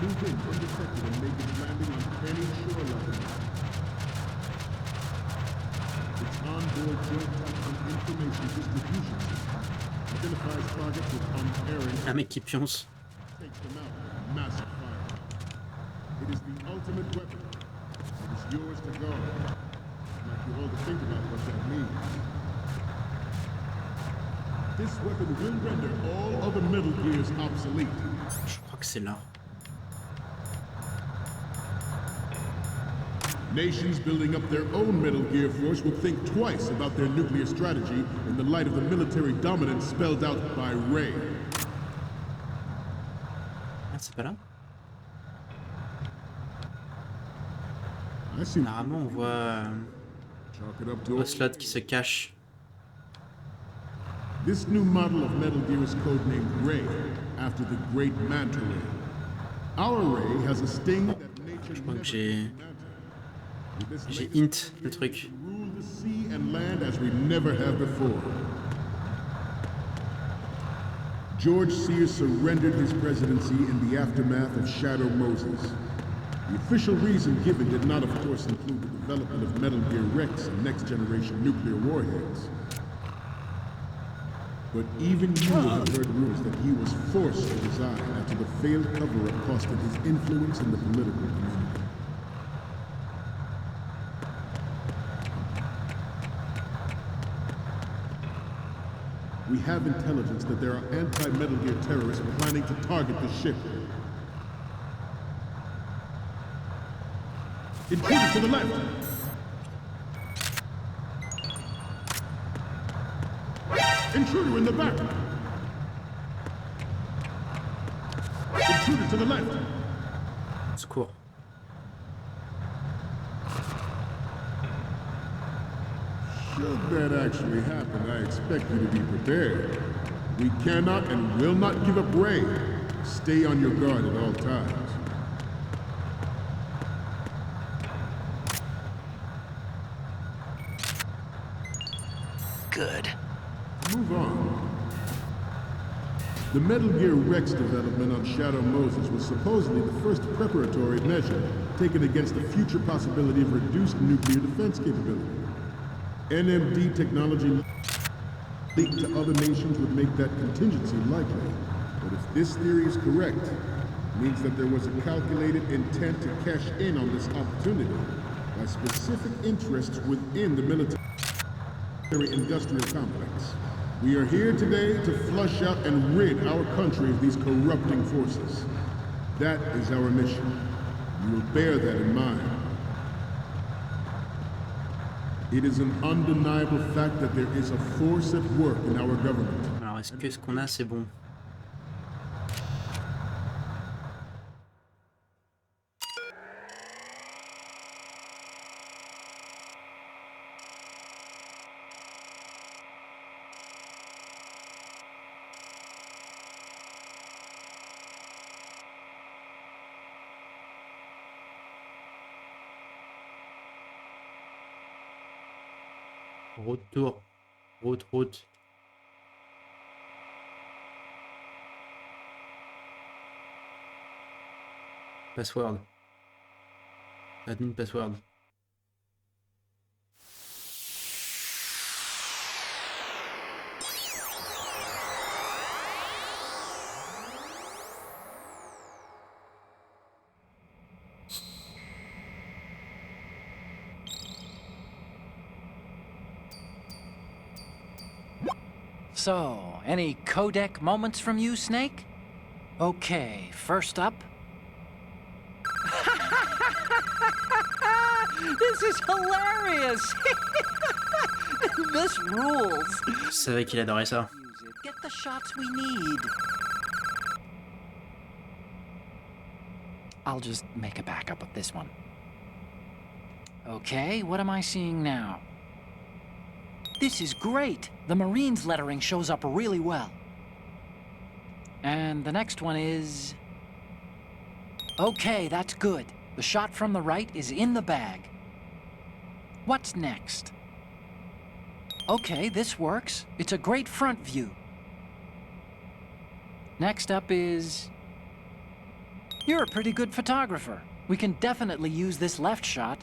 move in undetected and make its landing on any shoreline. Its onboard joint and information distribution system identifies targets with unerring. Un mec qui pionce. Takes them out with massive fire. It is the ultimate weapon. It is yours to guard. I'd like you all to think about what that means. This weapon will render all other Metal Gears obsolete. Je crois que c'est là. Nations building up their own Metal Gear force will think twice about their nuclear strategy in the light of the military dominance spelled out by Ray. Ah, c'est pas là? I see. Normalement, on voit Chalk it up to Ocelot qui se cache. This new model of Metal Gear is codenamed Ray, after the great manta ray. Our ray has a sting that nature Je crois never que j'ai With this j'ai latest hint le truc. rule the sea and land as we never have before. George Sears surrendered his presidency in the aftermath of Shadow Moses. The official reason given did not, of course, include the development of Metal Gear Rex and next-generation nuclear warheads. But even you have heard rumors that he was forced to resign after the failed cover-up costed his influence in the political community. We have intelligence that there are anti-Metal Gear terrorists planning to target the ship. Intruder to the left! Intruder in the back! Intruder to the left! Secours. Should that actually happen, I expect you to be prepared. We cannot and will not give up Ray. Stay on your guard at all times. Good. Move on. The Metal Gear Rex development on Shadow Moses was supposedly the first preparatory measure taken against the future possibility of reduced nuclear defense capability. NMD technology leaked to other nations would make that contingency likely. But if this theory is correct, it means that there was a calculated intent to cash in on this opportunity by specific interests within the military-industrial complex. We are here today to flush out and rid our country of these corrupting forces. That is our mission. You will bear that in mind. It is an undeniable fact that there is a force at work in our government. Alors, est-ce que ce qu'on a, c'est bon? Retour. Route. Password. Admin password. So, any codec moments from you, Snake? Okay, first up. This is hilarious! This rules! Je savais qu'il adorait ça. Get the shots we need. I'll just make a backup of this one. Okay, what am I seeing now? This is great! The Marines lettering shows up really well. And the next one is... Okay, that's good. The shot from the right is in the bag. What's next? Okay, this works. It's a great front view. Next up is... You're a pretty good photographer. We can definitely use this left shot.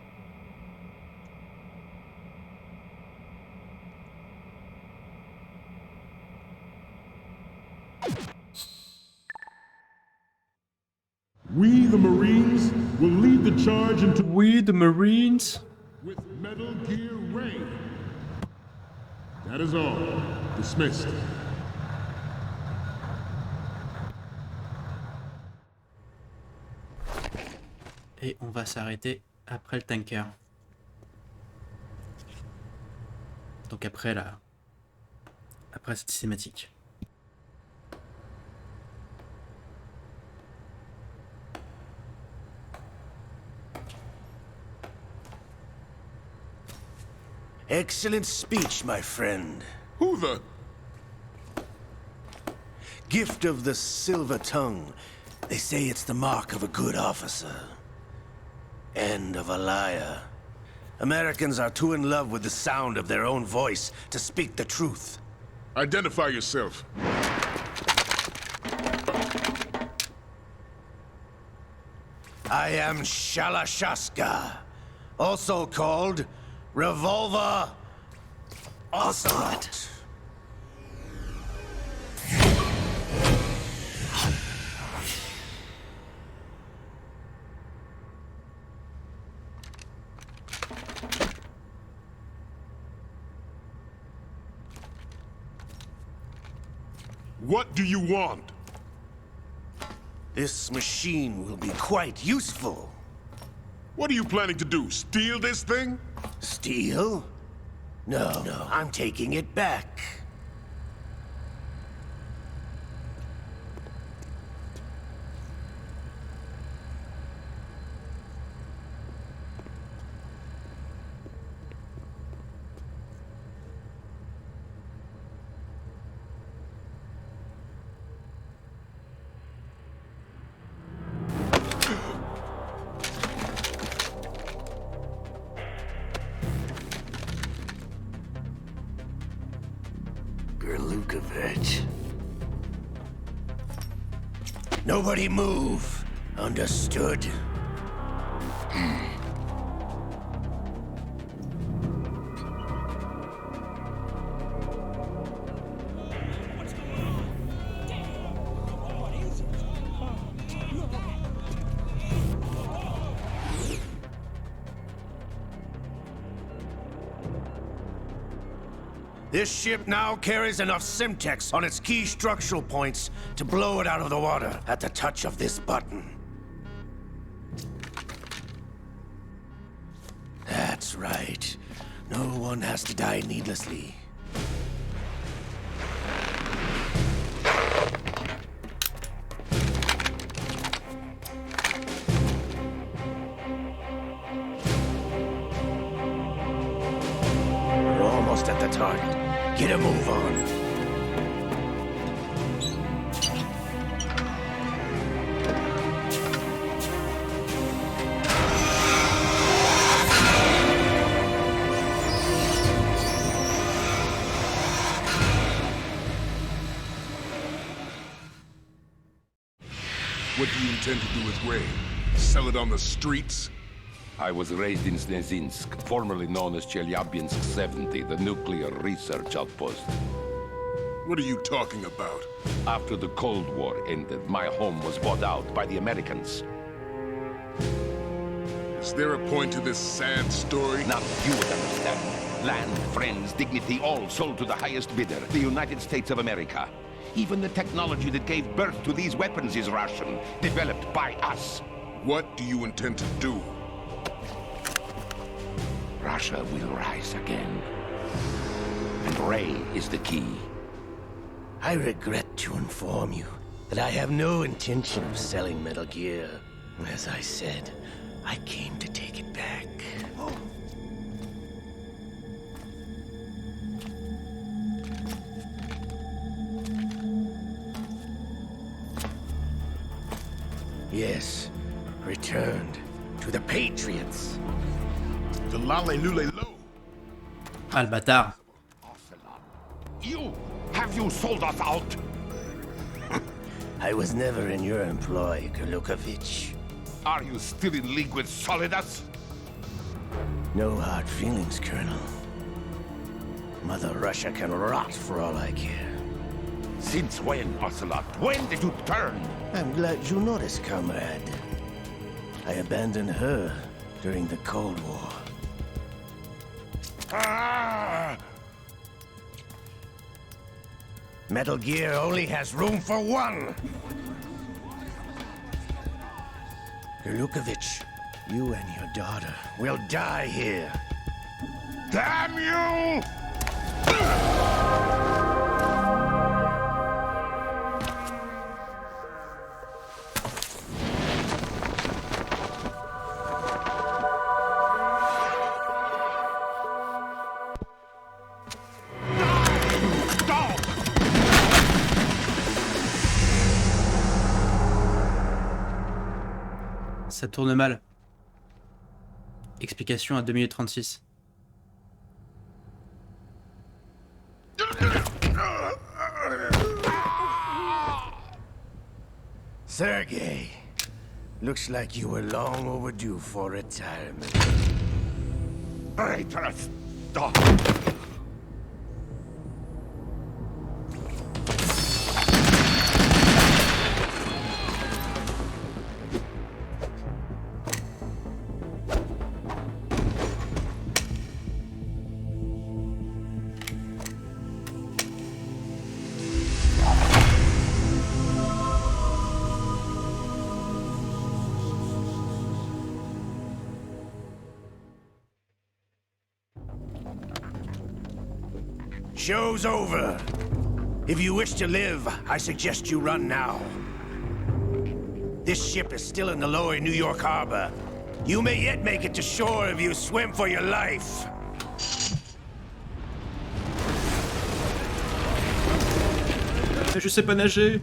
We, the Marines, will lead the charge into... We, the Marines? With Metal Gear Ray. That is all. Dismissed. Et on va s'arrêter après le tanker. Donc après cette cinématique. Excellent speech, my friend. Who the... Gift of the silver tongue. They say it's the mark of a good officer. And of a liar. Americans are too in love with the sound of their own voice to speak the truth. Identify yourself. I am Shalashaska, also called Revolver Ocelot. What do you want? This machine will be quite useful. What are you planning to do? Steal this thing? Steal? No, I'm taking it back. Nobody move. Understood? This ship now carries enough Simtex on its key structural points to blow it out of the water at the touch of this button. That's right. No one has to die needlessly. We're almost at the target. Get a move on. What do you intend to do with Ray? Sell it on the streets? I was raised in Snezinsk, formerly known as Chelyabinsk 70, the nuclear research outpost. What are you talking about? After the Cold War ended, my home was bought out by the Americans. Is there a point to this sad story? Now you would understand. Land, friends, dignity, all sold to the highest bidder, the United States of America. Even the technology that gave birth to these weapons is Russian, developed by us. What do you intend to do? Russia will rise again. And Ray is the key. I regret to inform you that I have no intention of selling Metal Gear. As I said, I came to take it back. Yes, returned to the Patriots. The Lale Lule Lo. Ah, le bâtard. Have you sold us out? I was never in your employ, Kurlukovich. Are you still in league with Solidus? No hard feelings, Colonel. Mother Russia can rot for all I care. Since when, Ocelot? When did you turn? I'm glad you noticed, comrade. I abandoned her during the Cold War. Ah! Metal Gear only has room for one! Kurlukovich, you and your daughter will die here. Damn you! Ça tourne mal. Explication à 2 minutes 36. Sergei, looks like you were long overdue for retirement. Traitorous dog! Show's over. If you wish to live, I suggest you run now. This ship is still in the lower New York harbor. You may yet make it to shore if you swim for your life. Je sais pas nager.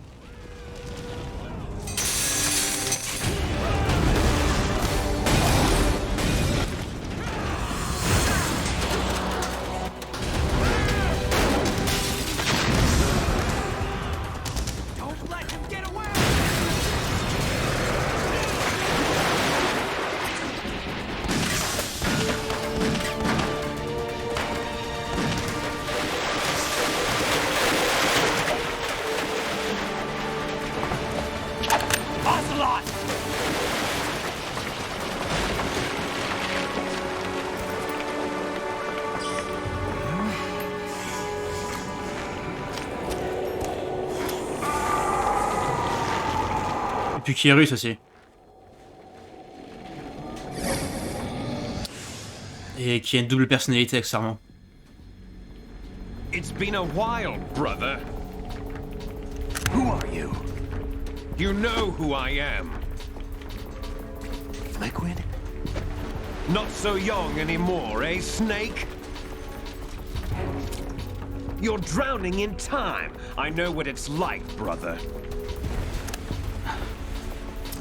Et puis qui est russe aussi. Et qui a une double personnalité accessoirement. It's been a while, brother. Who are you? You know who I am. Liquid? Not so young anymore, eh, Snake? You're drowning in time. I know what it's like, brother.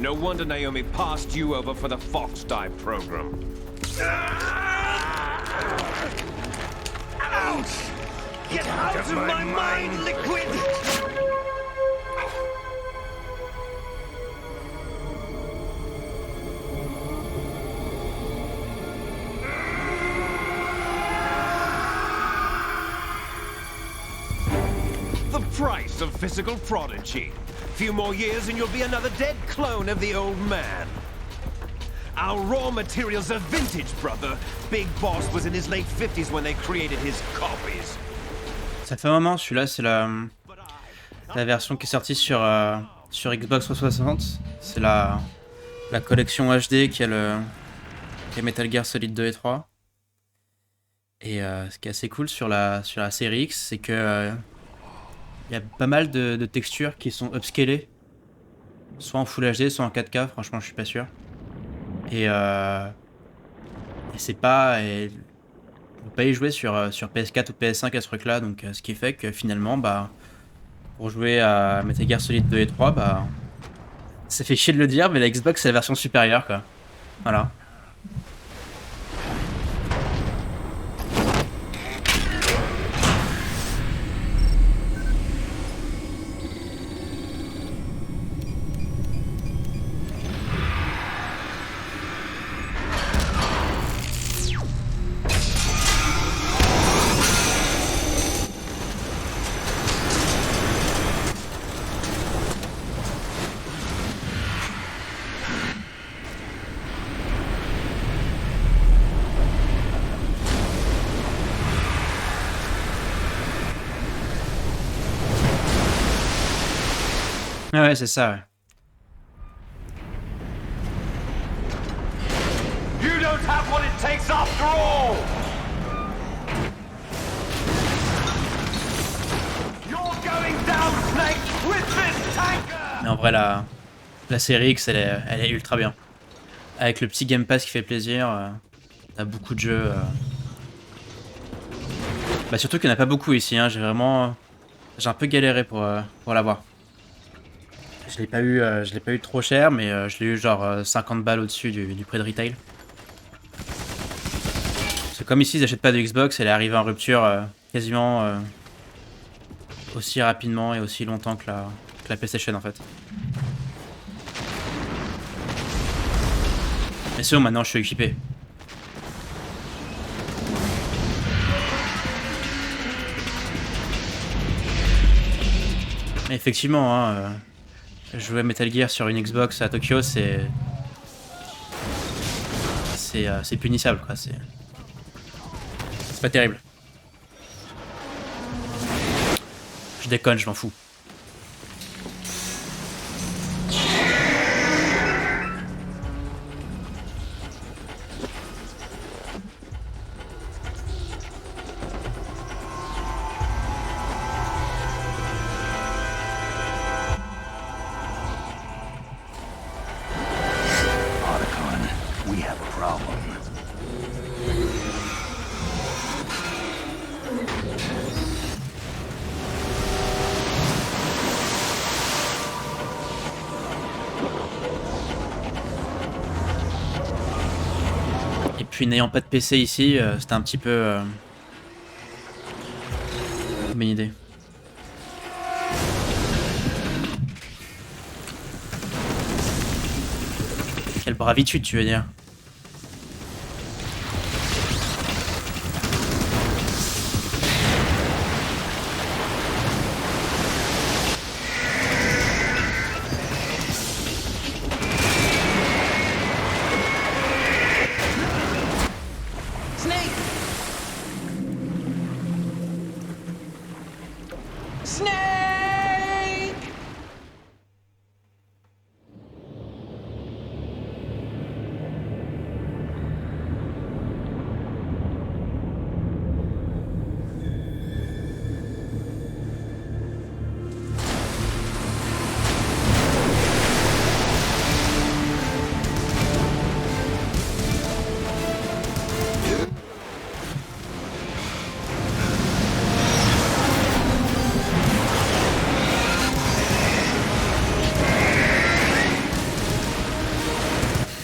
No wonder Naomi passed you over for the Fox Dive program. Ouch! Get out of my mind, Liquid! The price of physical prodigy. Few more years and you'll be another dead clone of the old man. Our raw materials are vintage, brother. Big Boss was in his late 50s when they created his copies. Ça fait un moment, celui-là, c'est la version qui est sortie sur Xbox 360. C'est la collection HD qui a Metal Gear Solid 2 et 3. Et ce qui est assez cool sur la série X, c'est que il y a pas mal de textures qui sont upscalées. Soit en Full HD, soit en 4K, franchement je suis pas sûr. Et c'est pas... on peut pas y jouer sur PS4 ou PS5 à ce truc là, donc ce qui fait que finalement, bah, pour jouer à Metal Gear Solid 2 et 3, bah, ça fait chier de le dire, mais la Xbox c'est la version supérieure quoi. Voilà. Ah ouais, c'est ça, ouais. You don't have what it takes after all! You're going down, Snake, with this tanker! Mais en vrai, la série X, elle est ultra bien. Avec le petit Game Pass qui fait plaisir, t'as beaucoup de jeux. Bah surtout qu'il n'y en a pas beaucoup ici, hein. J'ai un peu galéré pour l'avoir. Je l'ai pas eu trop cher, mais je l'ai eu genre 50 balles au-dessus du prix de retail. Parce que comme ici ils n'achètent pas de Xbox, elle est arrivée en rupture quasiment aussi rapidement et aussi longtemps que la PlayStation en fait. Mais c'est bon, maintenant je suis équipé. Mais effectivement, hein, jouer à Metal Gear sur une Xbox à Tokyo, c'est punissable quoi. C'est pas terrible. Je déconne, je m'en fous. Puis n'ayant pas de PC ici, c'était un petit peu une bonne idée. Quelle bravitude tu veux dire?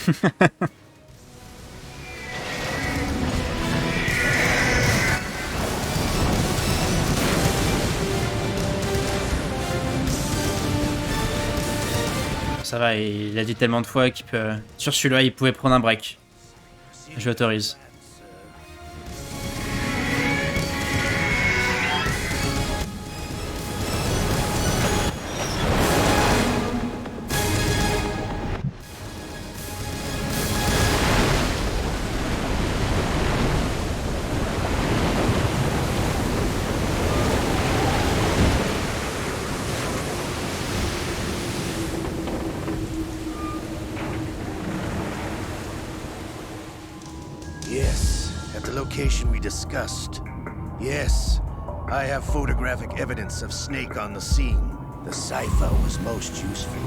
Ça va, il a dit tellement de fois qu'il peut... Sur celui-là, il pouvait prendre un break. Je l'autorise. Yes, at the location we discussed. Yes, I have photographic evidence of Snake on the scene. The cipher was most useful.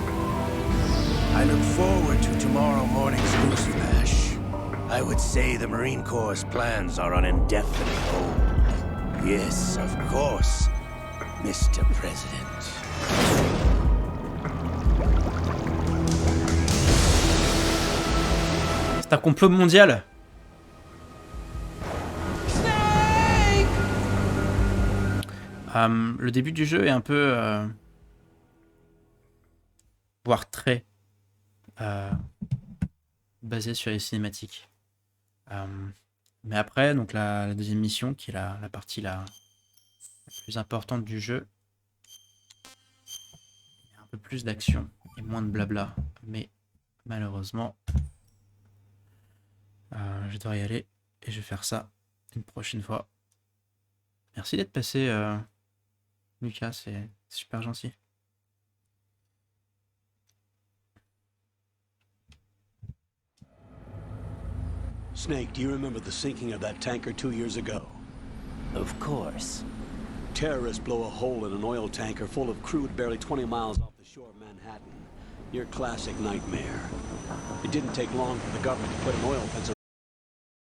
I look forward to tomorrow morning's newsflash. I would say the Marine Corps' plans are on indefinite hold. Yes, of course, Mr. President. C'est un complot mondial. Le début du jeu est un peu... voire très... basé sur les cinématiques. Mais après, donc la deuxième mission, qui est la partie la plus importante du jeu, il y a un peu plus d'action et moins de blabla. Mais malheureusement, je dois y aller et je vais faire ça une prochaine fois. Merci d'être passé, Lucas, c'est super gentil. Snake, do you remember the sinking of that tanker 2 years ago? Of course. Terrorists blow a hole in an oil tanker full of crude barely 20 miles off the shore of Manhattan. Your classic nightmare. It didn't take long for the government to put an oil fence